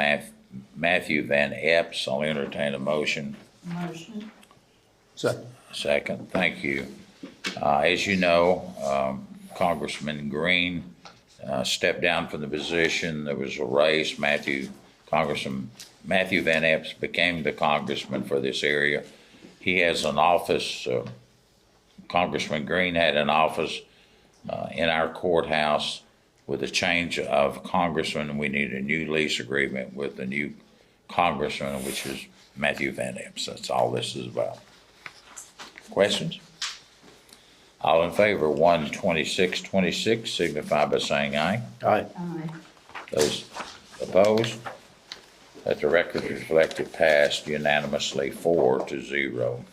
Matthew Van Epps. I'll entertain a motion. Motion. Second. Second, thank you. As you know, Congressman Green stepped down from the position. There was a race. Congressman Matthew Van Epps became the congressman for this area. He has an office, Congressman Green had an office in our courthouse. With a change of congressman, we need a new lease agreement with the new congressman, which is Matthew Van Epps. That's all this is about. Questions? All in favor, 12626, signify by saying aye. Aye. Aye. Those opposed, let the record reflect it passed unanimously 4-0.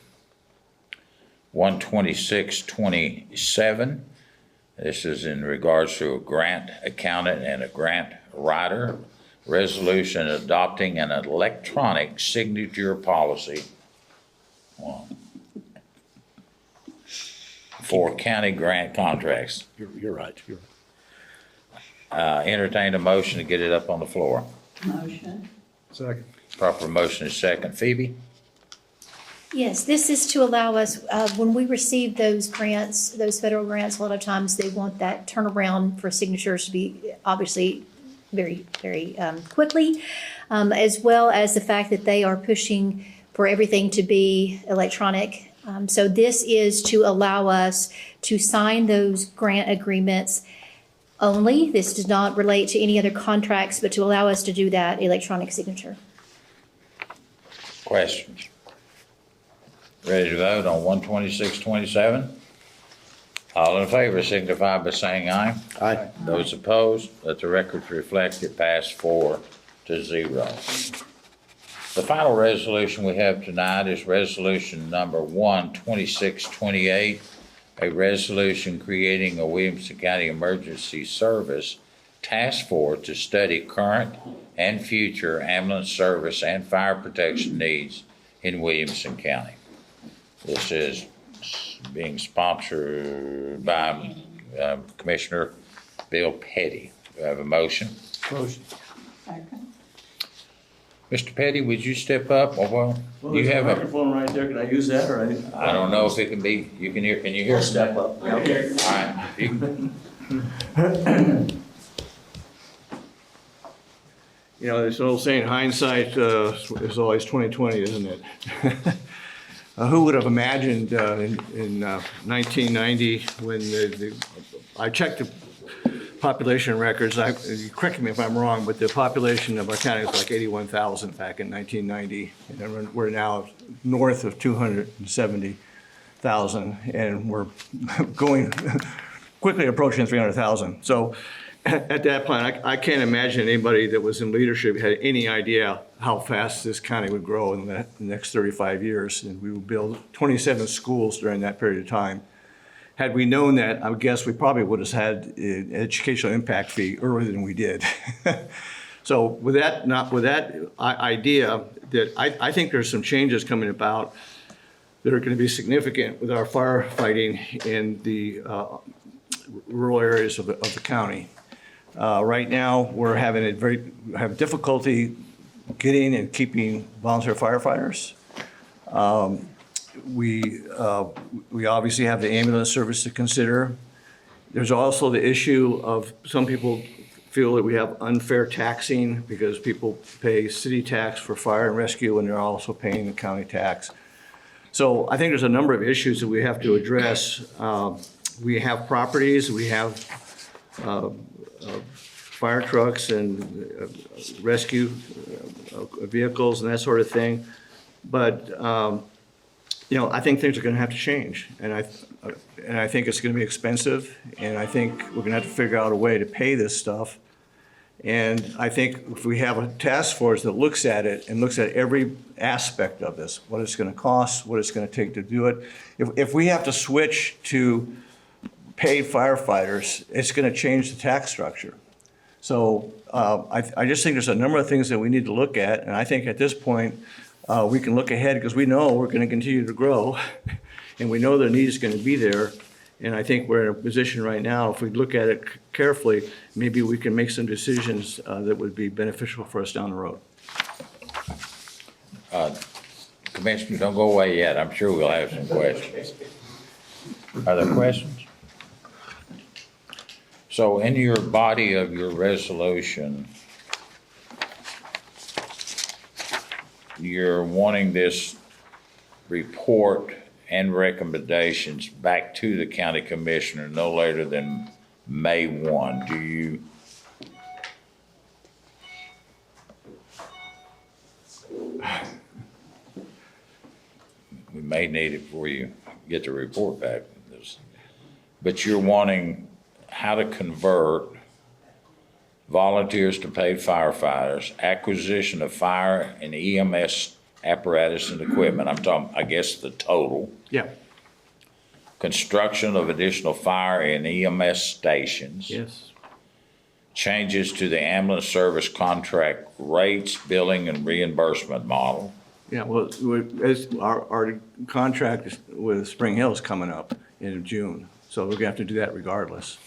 12627, this is in regards to a grant accountant and a grant writer. Resolution adopting an electronic signature policy for county grant contracts. You're right. Entertain a motion to get it up on the floor. Motion. Second. Proper motion is second. Phoebe? Yes, this is to allow us, when we receive those grants, those federal grants, a lot of times they want that turnaround for signatures to be obviously very, very quickly, as well as the fact that they are pushing for everything to be electronic. So this is to allow us to sign those grant agreements only. This does not relate to any other contracts, but to allow us to do that electronic signature. Questions? Ready to vote on 12627? All in favor signify by saying aye. Aye. Those opposed, let the records reflect it passed 4-0. The final resolution we have tonight is resolution number 12628, a resolution creating a Williamson County Emergency Service Task Force to study current and future ambulance service and fire protection needs in Williamson County. This is being sponsored by Commissioner Bill Petty. Do I have a motion? Motion. Second. Mr. Petty, would you step up? Well, Well, you there's have a a, microphone right there, can I use that, or I don't know if it can be, you can hear, can you hear? I'll step up. Okay, all right. You can- You know, there's an old saying, hindsight is always 20/20, isn't it? Who would have imagined in 1990 when I checked the population records, you correct me if I'm wrong, but the population of our county was like 81,000 back in 1990. And we're now north of 270,000, and we're going quickly approaching 300,000. So at that point, I can't imagine anybody that was in leadership had any idea how fast this county would grow in the next 35 years. And we would build 27 schools during that period of time. Had we known that, I guess we probably would have had an educational impact fee earlier than we did. So with that idea, that I think there's some changes coming about that are going to be significant with our firefighting in the rural areas of the county. Right now, we're having have difficulty getting and keeping volunteer firefighters. We obviously have the ambulance service to consider. There's also the issue of some people feel that we have unfair taxing because people pay city tax for fire and rescue and they're also paying the county tax. So I think there's a number of issues that we have to address. We have properties, we have fire trucks and rescue vehicles and that sort of thing. But, you know, I think things are going to have to change. And I think it's going to be expensive. And I think we're going to have to figure out a way to pay this stuff. And I think if we have a task force that looks at it and looks at every aspect of this, what it's going to cost, what it's going to take to do it. If we have to switch to paid firefighters, it's gonna change the tax structure. So I just think there's a number of things that we need to look at, and I think at this point, we can look ahead because we know we're gonna continue to grow, and we know the need is gonna be there. And I think we're in a position right now, if we look at it carefully, maybe we can make some decisions that would be beneficial for us down the road. Commissioner, don't go away yet. I'm sure we'll have some questions. Are there questions? So in your body of your resolution, you're wanting this report and recommendations back to the county commissioner no later than May 1. Do you? We may need it before you get the report back. But you're wanting how to convert volunteers to paid firefighters, acquisition of fire and EMS apparatus and equipment. I'm talking, I guess, the total. Yeah. Construction of additional fire and EMS stations. Yes. Changes to the ambulance service contract rates, billing, and reimbursement model. Yeah, well, as our contract with Spring Hill is coming up in June, so we're gonna have to do that regardless.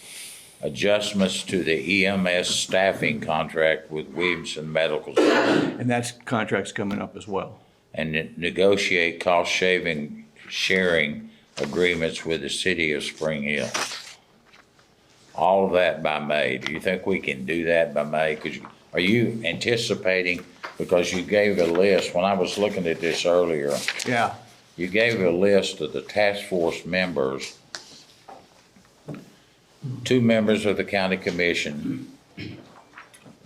Adjustments to the EMS staffing contract with Williamson Medical Center. And that contract's coming up as well. And negotiate cost-saving sharing agreements with the city of Spring Hill. All of that by May. Do you think we can do that by May? Are you anticipating, because you gave a list, when I was looking at this earlier, Yeah, you gave a list of the task force members, 2 members of the county commission,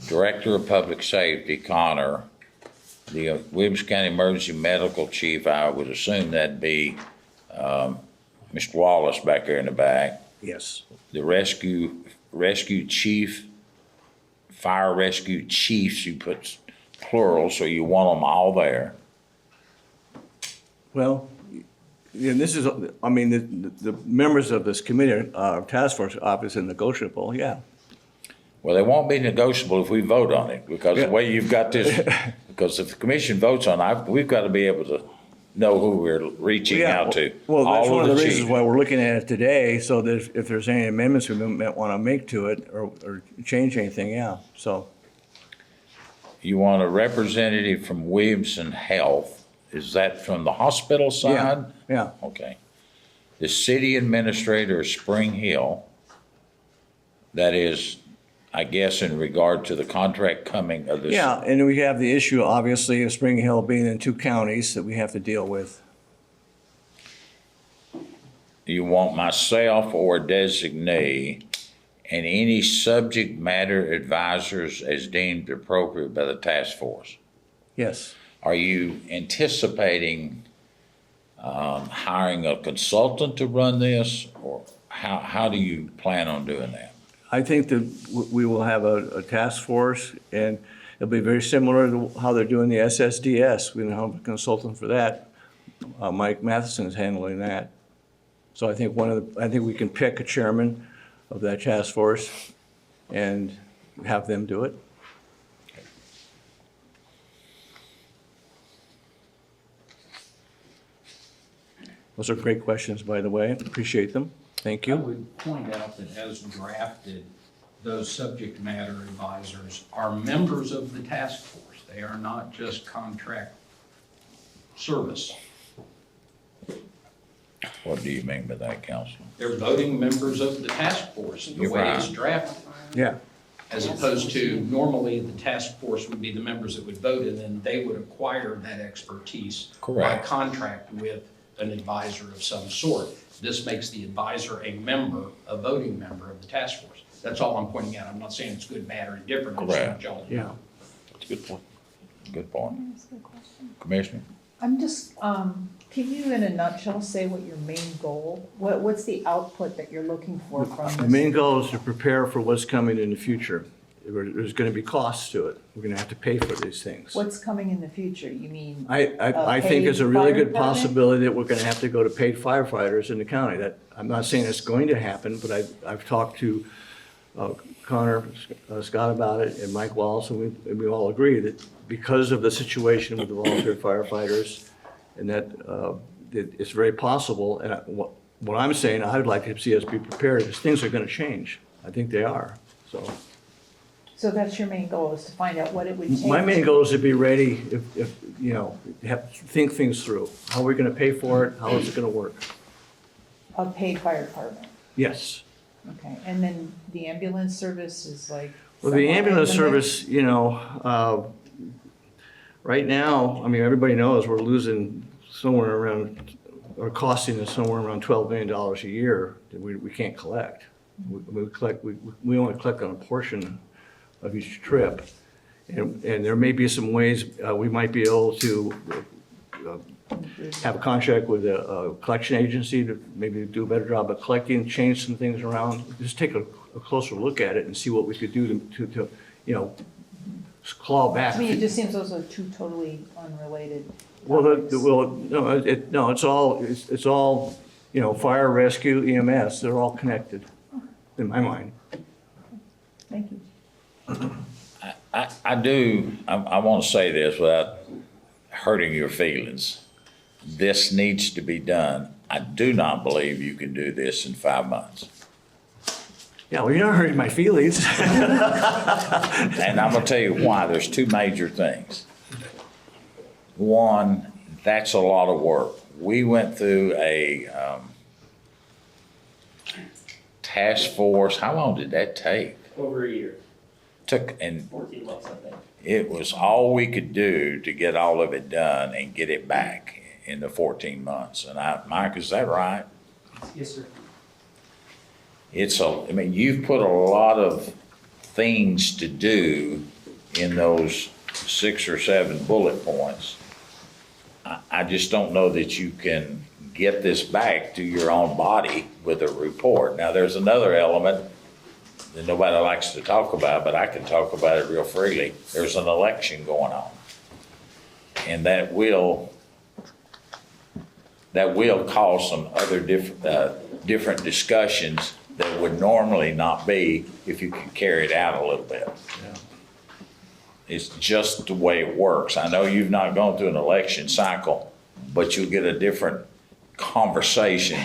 director of public safety, Connor, the Williamson County Emergency Medical Chief, I would assume that'd be Mr. Wallace back there in the back. yes. The rescue chief, fire rescue chiefs, you put plural, so you want them all there. Well, and this is, I mean, the members of this committee, task force obviously negotiable, yeah. Well, they won't be negotiable if we vote on it, because the way you've got this, because if the commission votes on it, we've got to be able to know who we're reaching out to. Well, that's All one of the reasons chiefs. why we're looking at it today, so that if there's any amendments we might want to make to it or change anything, yeah, so. You want a representative from Williamson Health. Is that from the hospital side? Yeah. Okay. The city administrator of Spring Hill, that is, I guess, in regard to the contract coming of this. Yeah, and we have the issue, obviously, of Spring Hill being in 2 counties that we have to deal with. You want myself or a designee and any subject matter advisors as deemed appropriate by the task force. Yes. Are you anticipating hiring a consultant to run this, or how do you plan on doing that? I think that we will have a task force, and it'll be very similar to how they're doing the SSDS. We have a consultant for that. Mike Matheson is handling that. So I think I think we can pick a chairman of that task force and have them do it. Those are great questions, by the way. Appreciate them. Thank I you. would point out that as drafted, those subject matter advisors are members of the task force. They are not just contract service. What do you mean by that, Councilman? They're voting members of the task force, the You're way it's right. drafted. Yeah. As opposed to normally the task force would be the members that would vote, and then they would acquire that expertise by Correct. contract with an advisor of some sort. This makes the advisor a member, a voting member of the task force. That's all I'm pointing out. I'm not saying it's good, bad, or indifferent. I just want y'all to know. Yeah. That's a good point. Good point. Commissioner? I'm just, can you in a nutshell say what your main goal, what's the output that you're looking for from this? The main goal is to prepare for what's coming in the future. There's gonna be costs to it. We're gonna have to pay for these things. What's coming in the future? You mean? I think paid it's a really fire good department? possibility that we're gonna have to go to paid firefighters in the county. That, I'm not saying it's going to happen, but I've talked to Connor, Scott about it, and Mike Wallace, and we all agree that because of the situation with the volunteer firefighters, and that it's very possible, and what I'm saying, I'd like to see us be prepared, because things are gonna change. I think they are, so. So that's your main goal, is to find out what it would take? My main goal is to be ready if you know, think things through. How are we gonna pay for it? How is it gonna work? A paid fire department, Yes. okay. And then the ambulance service is like? Well, the somewhat ambulance in the mix? service, you know, right now, I mean, everybody knows we're losing somewhere around, or costing us somewhere around $12 million a year that we can't collect. We only collect on a portion of each trip. And there may be some ways we might be able to have a contract with a collection agency to maybe do a better job of collecting, change some things around. Just take a closer look at it and see what we could do to you know, claw back. To me, it just seems those are two totally unrelated Well, topics. no, it's all, you know, fire, rescue, EMS, they're all connected, in my mind. Thank you. I want to say this without hurting your feelings. This needs to be done. I do not believe you can do this in 5 months. Yeah, well, you're not hurting my feelings. And I'm gonna tell you why. There's two major things. One, that's a lot of work. We went through a task force. How long did that take? Over a year, And 14 months, I think. it was all we could do to get all of it done and get it back in the 14 months. And Mike, is that right? Yes, sir. I mean, you've put a lot of things to do in those 6 or 7 bullet points. I just don't know that you can get this back to your own body with a report. Now, there's another element that nobody likes to talk about, but I can talk about it real freely. There's an election going on. And that will cause some other different discussions that would normally not be if you could carry it out a little bit. It's just the way it works. I know you've not gone through an election cycle, but you'll get a different conversation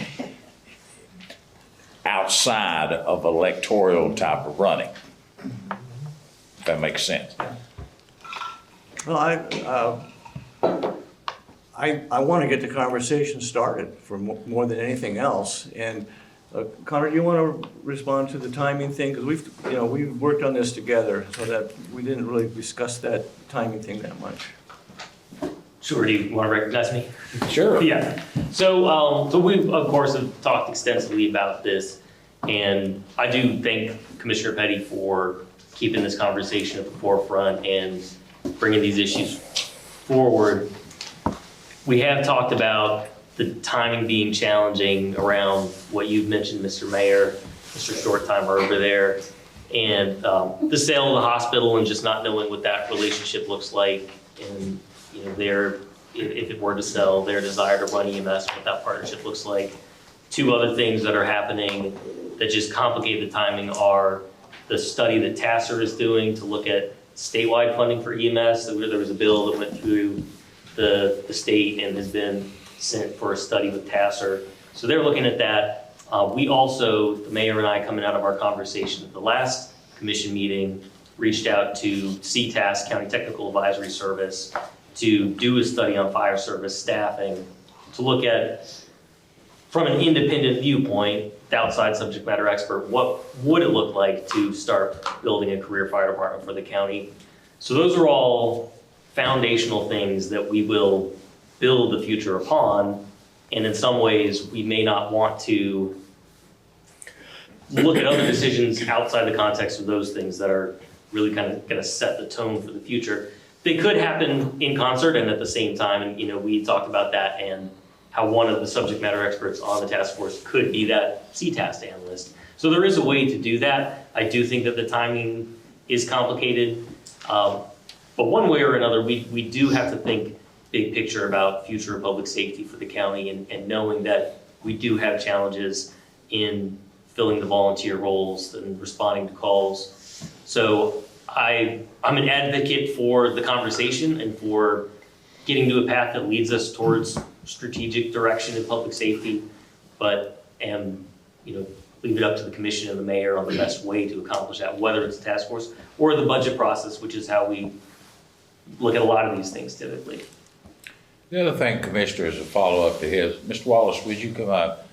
outside of electoral type of running. If that makes sense. Well, I want to get the conversation started for more than anything else. And Connor, do you want to respond to the timing thing? Because we've worked on this together, so that we didn't really discuss that timing thing that much. Sure, do you want to recognize me? Sure. Yeah. So we, of course, have talked extensively about this, and I do thank Commissioner Petty for keeping this conversation at the forefront and bringing these issues forward. We have talked about the timing being challenging around what you've mentioned, Mr. Mayor, Mr. Shorttimer over there, and the sale of the hospital and just not knowing what that relationship looks like, and if it were to sell, their desire to run EMS, what that partnership looks like. Two other things that are happening that just complicate the timing are the study that TASER is doing to look at statewide funding for EMS. There was a bill that went through the state and has been sent for a study with TASER. So they're looking at that. We also, the mayor and I, coming out of our conversation at the last commission meeting, reached out to CTAS, County Technical Advisory Service, to do a study on fire service staffing, to look at, from an independent viewpoint, the outside subject matter expert, what would it look like to start building a career fire department for the county? So those are all foundational things that we will build the future upon, and in some ways, we may not want to look at other decisions outside the context of those things that are really kind of going to set the tone for the future. They could happen in concert and at the same time, and we talked about that and how one of the subject matter experts on the task force could be that CTAS analyst. So there is a way to do that. I do think that the timing is complicated. But one way or another, we do have to think big picture about future public safety for the county and knowing that we do have challenges in filling the volunteer roles and responding to calls. So I'm an advocate for the conversation and for getting to a path that leads us towards strategic direction in public safety, but am, leave it up to the commission and the mayor on the best way to accomplish that, whether it's a task force or the budget process, which is how we look at a lot of these things typically. The other thing, Commissioner, is a follow-up to his. Mr. Wallace, would you come up?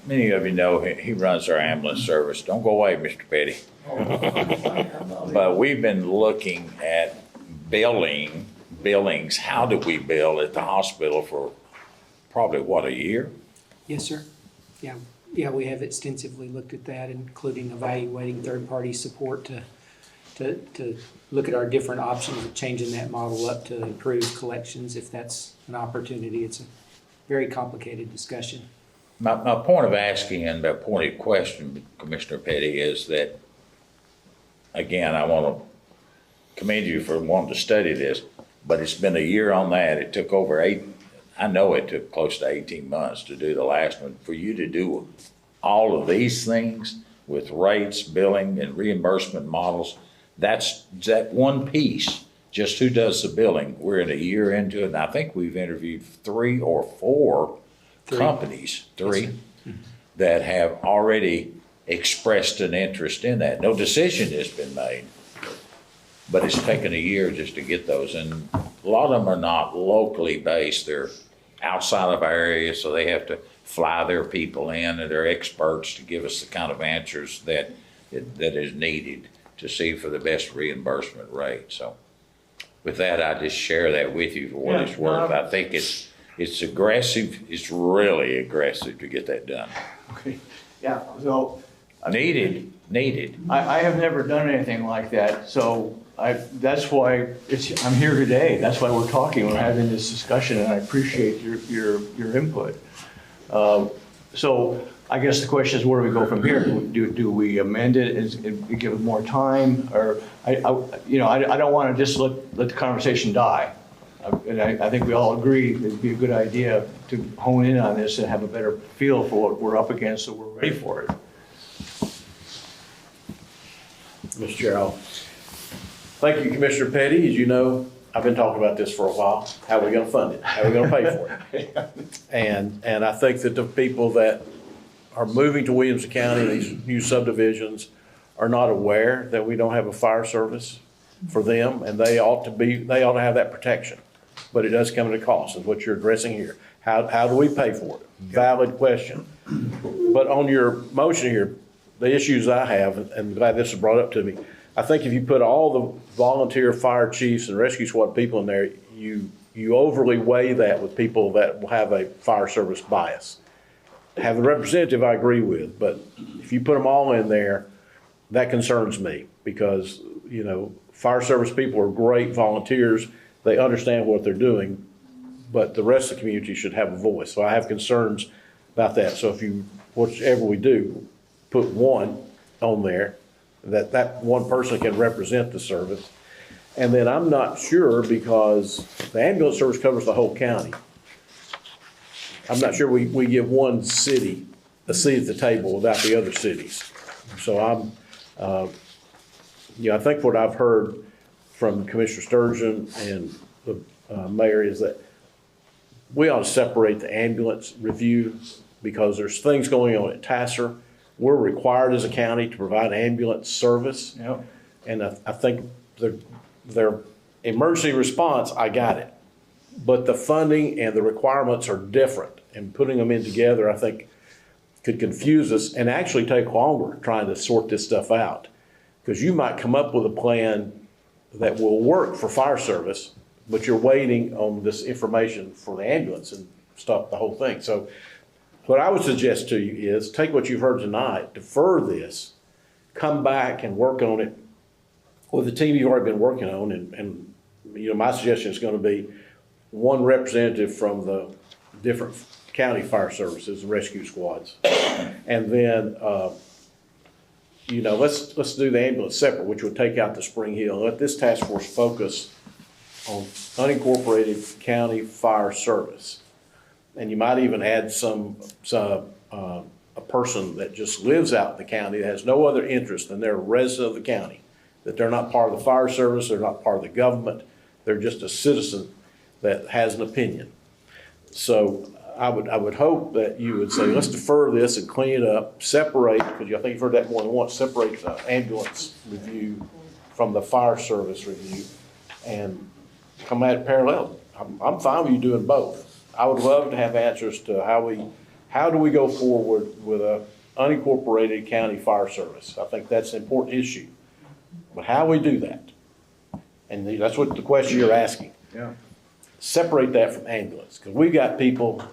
Many of you know he runs our ambulance service. Don't go away, Mr. Petty. But we've been looking at billings. How do we bill at the hospital for probably, a year? Yes, sir. Yeah, we have extensively looked at that, including evaluating third-party support to look at our different options of changing that model up to improve collections if that's an opportunity. It's a very complicated discussion. My point of asking and my point of question, Commissioner Petty, is that, again, I want to commend you for wanting to study this, but it's been a year on that. It took I know it took close to 18 months to do the last one. For you to do all of these things with rates, billing, and reimbursement models, that's that one piece, just who does the billing. We're in a year into it, and I think we've interviewed 3 or 4 companies, that have already expressed an interest in that. No decision has been made, but it's taken a year just to get those. And a lot of them are not locally based. They're outside of our area, so they have to fly their people in and their experts to give us the kind of answers that is needed to see for the best reimbursement rate. So with that, I just share that with you for what it's worth. I think it's aggressive. It's really aggressive to get that done. Okay, yeah, so. Needed. I have never done anything like that, so that's why I'm here today. That's why we're talking, we're having this discussion, and I appreciate your input. So I guess the question is, where do we go from here? Do we amend it and give it more time? Or I don't want to just let the conversation die. And I think we all agree it'd be a good idea to hone in on this and have a better feel for what we're up against, so we're ready for it. Mr. Chair, thank you, Commissioner Petty. As you know, I've been talking about this for a while. How are we going to fund it? How are we going to pay for it? And I think that the people that are moving to Williamson County, these new subdivisions, are not aware that we don't have a fire service for them, and they ought to have that protection. But it does come at a cost, is what you're addressing here. How do we pay for it? Valid question. But on your motion here, the issues I have, and I'm glad this was brought up to me, I think if you put all the volunteer fire chiefs and rescue squad people in there, you overly weigh that with people that will have a fire service bias. Have a representative, I agree with, but if you put them all in there, that concerns me because, fire service people are great volunteers. They understand what they're doing, but the rest of the community should have a voice. So I have concerns about that. So whichever we do, put one on there, that one person can represent the service. And then I'm not sure, because the ambulance service covers the whole county. I'm not sure we give one city a seat at the table without the other cities. So I think what I've heard from Commissioner Sturgeon and the mayor is that we ought to separate the ambulance review, because there's things going on at Tasser. We're required as a county to provide ambulance service. Yep. And I think their emergency response, I got it. But the funding and the requirements are different, and putting them in together, I think, could confuse us and actually take longer trying to sort this stuff out. Because you might come up with a plan that will work for fire service, but you're waiting on this information for the ambulance and stop the whole thing. So what I would suggest to you is take what you've heard tonight, defer this, come back and work on it with the team you've already been working on. And my suggestion is going to be one representative from the different county fire services and rescue squads. And then you know, let's do the ambulance separate, which would take out the Spring Hill. Let this task force focus on unincorporated county fire service. And you might even add a person that just lives out in the county that has no other interest than they're a resident of the county, that they're not part of the fire service, they're not part of the government, they're just a citizen that has an opinion. So I would hope that you would say, let's defer this and clean it up, separate, because I think you've heard that more than once, separate the ambulance review from the fire service review and come at it parallel. I'm fine with you doing both. I would love to have answers to how do we go forward with a unincorporated county fire service? I think that's an important issue. But how we do that? And that's what the question you're asking. Yeah. Separate that from ambulance, because we've got people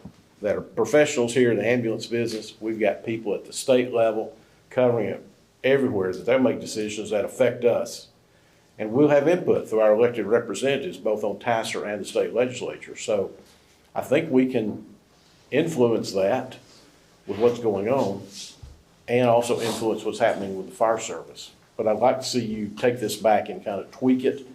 that are professionals here in the ambulance business. We've got people at the state level covering it everywhere that they make decisions that affect us. And we'll have input through our elected representatives, both on TASER and the state legislature. So I think we can influence that with what's going on and also influence what's happening with the fire service. But I'd like to see you take this back and kind of tweak it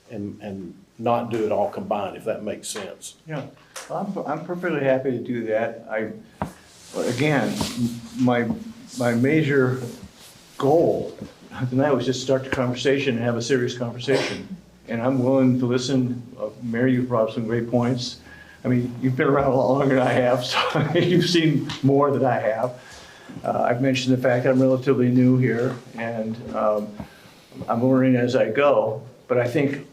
and not do it all combined, if that makes sense. Yeah, I'm perfectly happy to do that. Again, my major goal tonight was just start the conversation and have a serious conversation. And I'm willing to listen. Mary, you've brought up some great points. I mean, you've been around a lot longer than I have, so you've seen more than I have. I've mentioned the fact that I'm relatively new here, and I'm learning as I go. But I think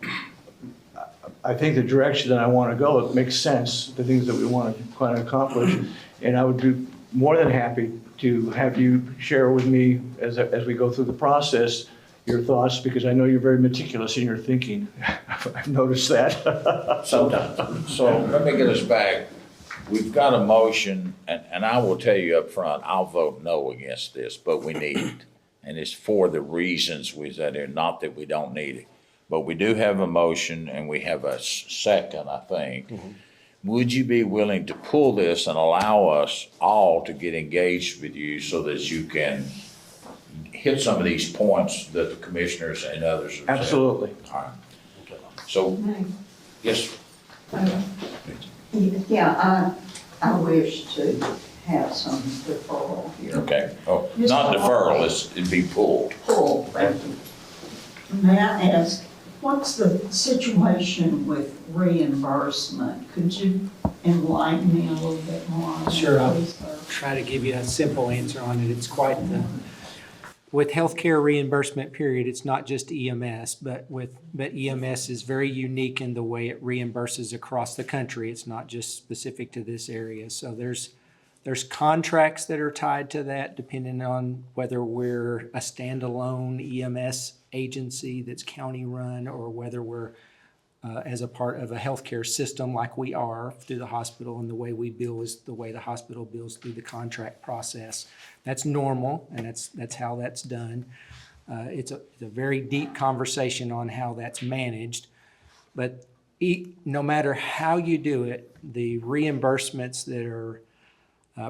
the direction that I want to go, it makes sense, the things that we want to kind of accomplish. And I would be more than happy to have you share with me as we go through the process your thoughts, because I know you're very meticulous in your thinking. I've noticed that. Sometimes. So let me get us back. We've got a motion, and I will tell you up front, I'll vote no against this, but we need it. And it's for the reasons we said here, not that we don't need it. But we do have a motion, and we have a second, I think. Mm-hmm. Would you be willing to pull this and allow us all to get engaged with you so that you can hit some of these points that the commissioners and others have Absolutely. said? All right. So, yes. Yeah, I wish to have some deferral here. Okay. Oh, not deferral, it'd be pulled. Pull, thank you. May I ask, what's the situation with reimbursement? Could you enlighten me a little bit more on that, Sure, I'll please, sir? try to give you a simple answer on it. It's quite with healthcare reimbursement period, it's not just EMS, but EMS is very unique in the way it reimburses across the country. It's not just specific to this area. So there's contracts that are tied to that, depending on whether we're a standalone EMS agency that's county run, or whether we're as a part of a healthcare system like we are through the hospital, and the way we bill is the way the hospital bills through the contract process. That's normal, and that's how that's done. It's a very deep conversation on how that's managed, but no matter how you do it, the reimbursements that are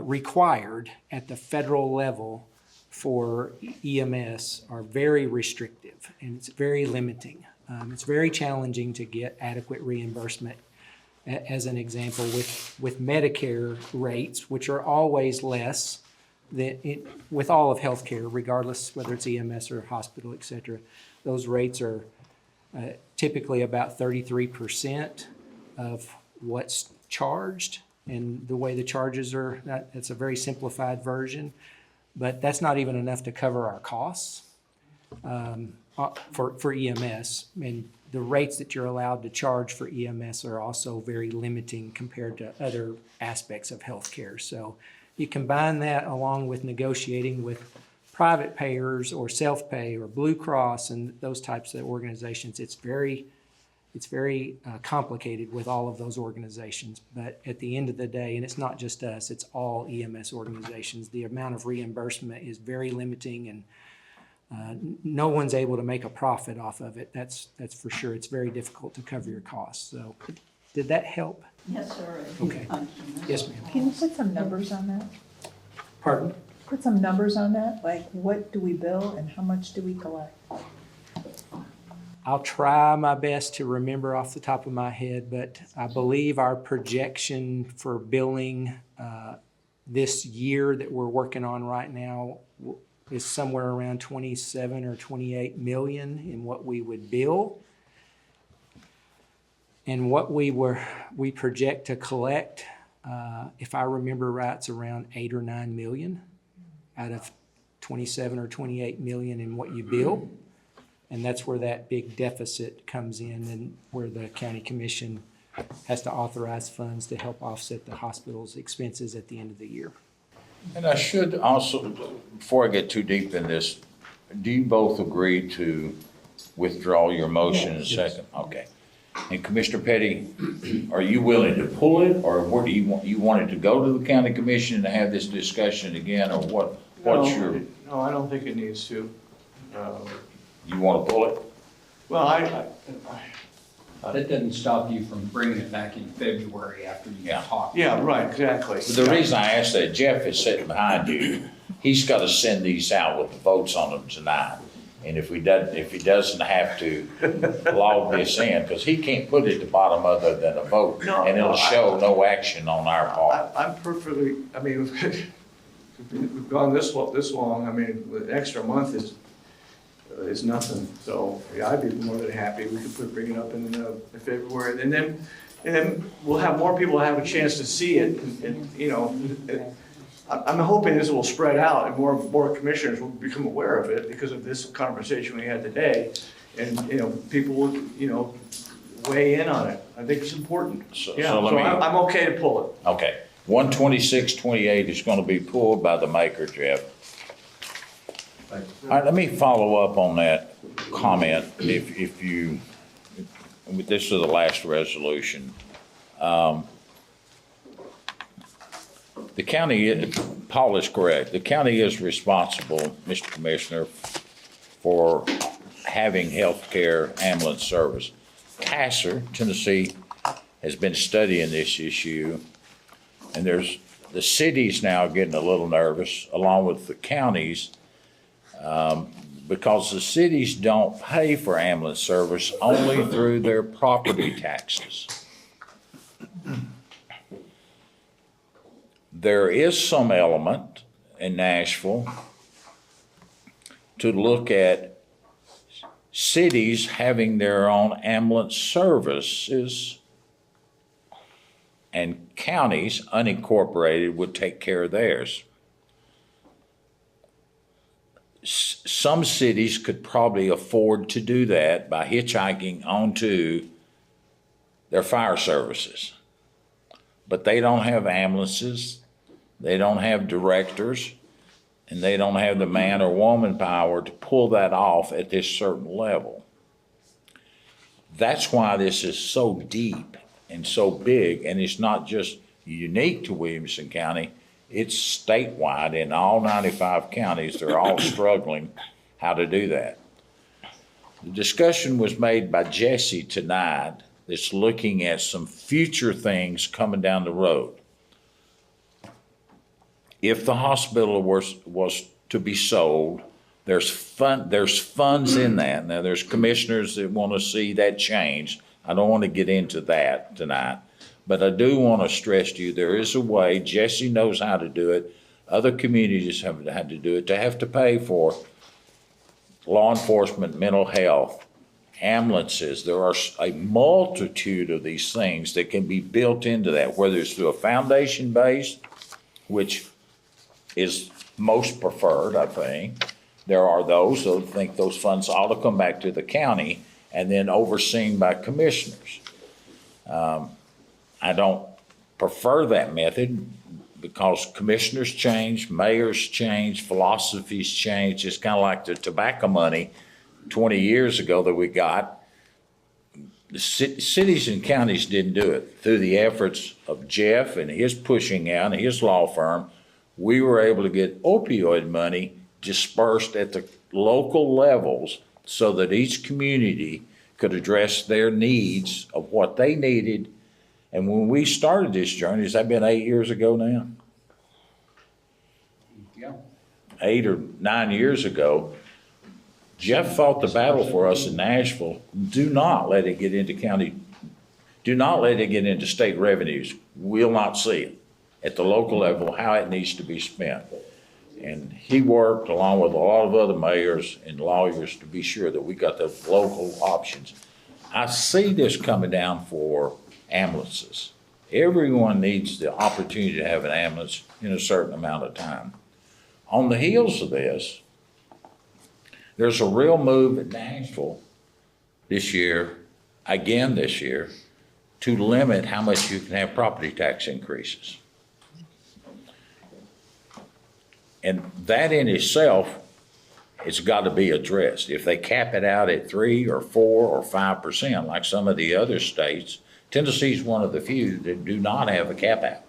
required at the federal level for EMS are very restrictive, and it's very limiting. It's very challenging to get adequate reimbursement. As an example, with Medicare rates, which are always less than with all of healthcare, regardless whether it's EMS or hospital, et cetera, those rates are typically about 33% of what's charged. And the way the charges are, that's a very simplified version, but that's not even enough to cover our costs. For EMS, and the rates that you're allowed to charge for EMS are also very limiting compared to other aspects of healthcare. So you combine that along with negotiating with private payers or self-pay or Blue Cross and those types of organizations. It's very complicated with all of those organizations. But at the end of the day, and it's not just us, it's all EMS organizations, the amount of reimbursement is very limiting, and no one's able to make a profit off of it. That's for sure. It's very difficult to cover your costs. So did that help? Yes, sir. Okay. Yes, ma'am. Can you put some numbers on that? Pardon? put some numbers on that? Like, what do we bill and how much do we collect? I'll try my best to remember off the top of my head, but I believe our projection for billing this year that we're working on right now is somewhere around 27 or 28 million in what we would bill. And what we project to collect, if I remember right, it's around 8 or 9 million out of 27 or 28 million in what you bill. And that's where that big deficit comes in and where the county commission has to authorize funds to help offset the hospital's expenses at the end of the year. And I should also, before I get too deep in this, do you both agree to withdraw your motion in a second? Okay. And Commissioner Petty, are you willing to pull it, or where do you want it to go to the county commission to have this discussion again, or what? What's your? No, I don't think it needs to. You want to pull it? Well, That doesn't stop you from bringing it back in February after you talk. yeah, right, exactly. The reason I asked that, Jeff is sitting behind you. He's got to send these out with the votes on them tonight. And if he doesn't have to log this in, because he can't put it at the bottom other than a vote, and it'll show no action on our part. I'm perfectly, I mean, we've gone this long, I mean, with an extra month is nothing. So yeah, I'd be more than happy. We could bring it up in February, and then we'll have more people have a chance to see it. And you know, I'm hoping this will spread out and more commissioners will become aware of it because of this conversation we had today, and you know, people will weigh in on it. I think it's important. I'm okay to pull it. Okay, 12628 is going to be pulled by the maker, Jeff. All right, let me follow up on that comment. This is the last resolution. The county, Paul is correct. The county is responsible, Mr. Commissioner, for having healthcare ambulance service. Casser, Tennessee, has been studying this issue, and the city's now getting a little nervous, along with the counties, because the cities don't pay for ambulance service only through their property taxes. There is some element in Nashville to look at cities having their own ambulance services, and counties, unincorporated, would take care of theirs. Some cities could probably afford to do that by hitchhiking onto their fire services. But they don't have ambulances, they don't have directors, and they don't have the man or woman power to pull that off at this certain level. That's why this is so deep and so big, and it's not just unique to Williamson County. It's statewide in all 95 counties. They're all struggling how to do that. The discussion was made by Jesse tonight that's looking at some future things coming down the road. If the hospital was to be sold, there's funds in that. Now, there's commissioners that want to see that change. I don't want to get into that tonight. But I do want to stress to you, there is a way. Jesse knows how to do it. Other communities have had to do it. To have to pay for law enforcement, mental health, ambulances. There are a multitude of these things that can be built into that, whether it's through a foundation base, which is most preferred, I think. There are those that think those funds ought to come back to the county and then overseen by commissioners. I don't prefer that method because commissioners change, mayors change, philosophies change. It's kind of like the tobacco money 20 years ago that we got. The cities and counties didn't do it. Through the efforts of Jeff and his pushing out and his law firm, we were able to get opioid money dispersed at the local levels so that each community could address their needs of what they needed. And when we started this journey, has that been 8 years ago now? Yeah. 8 or 9 years ago, Jeff fought the battle for us in Nashville. Do not let it get into state revenues. We'll not see it at the local level, how it needs to be spent. And he worked along with a lot of other mayors and lawyers to be sure that we got the local options. I see this coming down for ambulances. Everyone needs the opportunity to have an ambulance in a certain amount of time. On the heels of this, there's a real move at Nashville this year, to limit how much you can have property tax increases. And that in itself, it's got to be addressed. If they cap it out at 3 or 4 or 5%, like some of the other states, Tennessee's one of the few that do not have a cap out.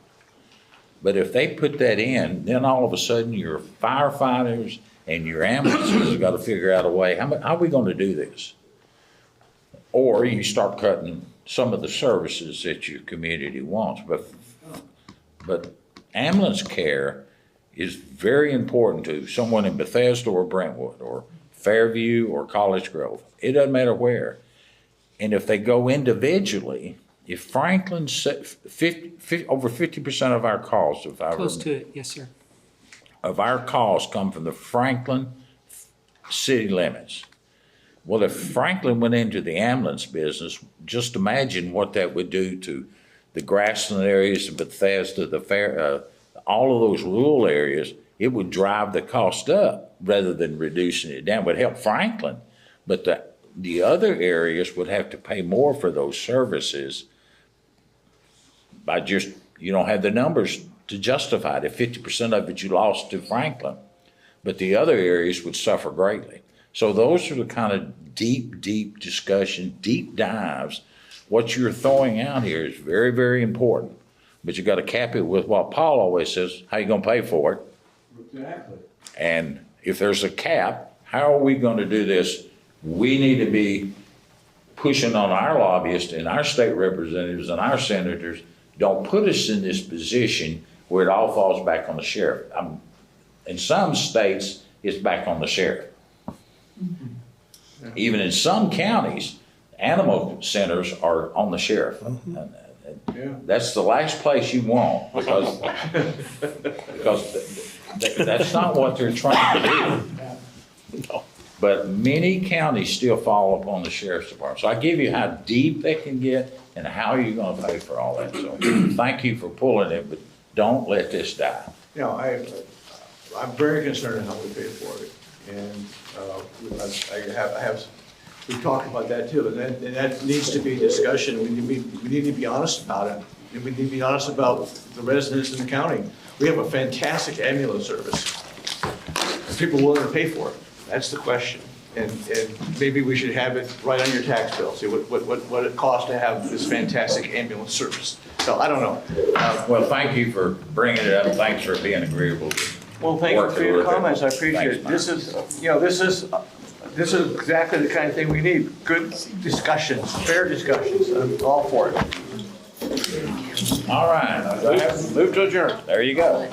But if they put that in, then all of a sudden your firefighters and your ambulances have got to figure out a way, how are we going to do this? Or you start cutting some of the services that your community wants. But ambulance care is very important to someone in Bethesda or Brentwood or Fairview or College Grove. It doesn't matter where. And if they go individually, if Franklin, over 50% of our calls, Close to it, yes, sir. of our calls come from the Franklin city limits. Well, if Franklin went into the ambulance business, just imagine what that would do to the grassland areas of Bethesda, all of those rural areas. It would drive the cost up rather than reducing it down. It would help Franklin, but the other areas would have to pay more for those services by just, you don't have the numbers to justify it. If 50% of it you lost to Franklin, but the other areas would suffer greatly. So those are the kind of deep discussion, deep dives. What you're throwing out here is very, very important, but you got to cap it with what Paul always says, how you going to pay for it? Exactly. And if there's a cap, how are we going to do this? We need to be pushing on our lobbyists and our state representatives and our senators. Don't put us in this position where it all falls back on the sheriff. In some states, it's back on the sheriff. Even in some counties, animal centers are on the sheriff. That's the last place you want because that's not what they're trying to do. But many counties still fall upon the sheriff's department. So I give you how deep they can get and how you're going to pay for all that. So thank you for pulling it, but don't let this die. You know, I'm very concerned how we pay for it. And we talked about that too, and that needs to be a discussion. We need to be honest about it. And we need to be honest about the residents in the county. We have a fantastic ambulance service. Are people willing to pay for it? That's the question. And maybe we should have it right on your tax bill, see what it costs to have this fantastic ambulance service. So I don't know. Well, thank you for bringing it up. Thanks for being agreeable. Well, thank you for your comments. I appreciate it. This is exactly the kind of thing we need. Good discussions, fair discussions. I'm all for it. All right. Move to adjourn. There you go.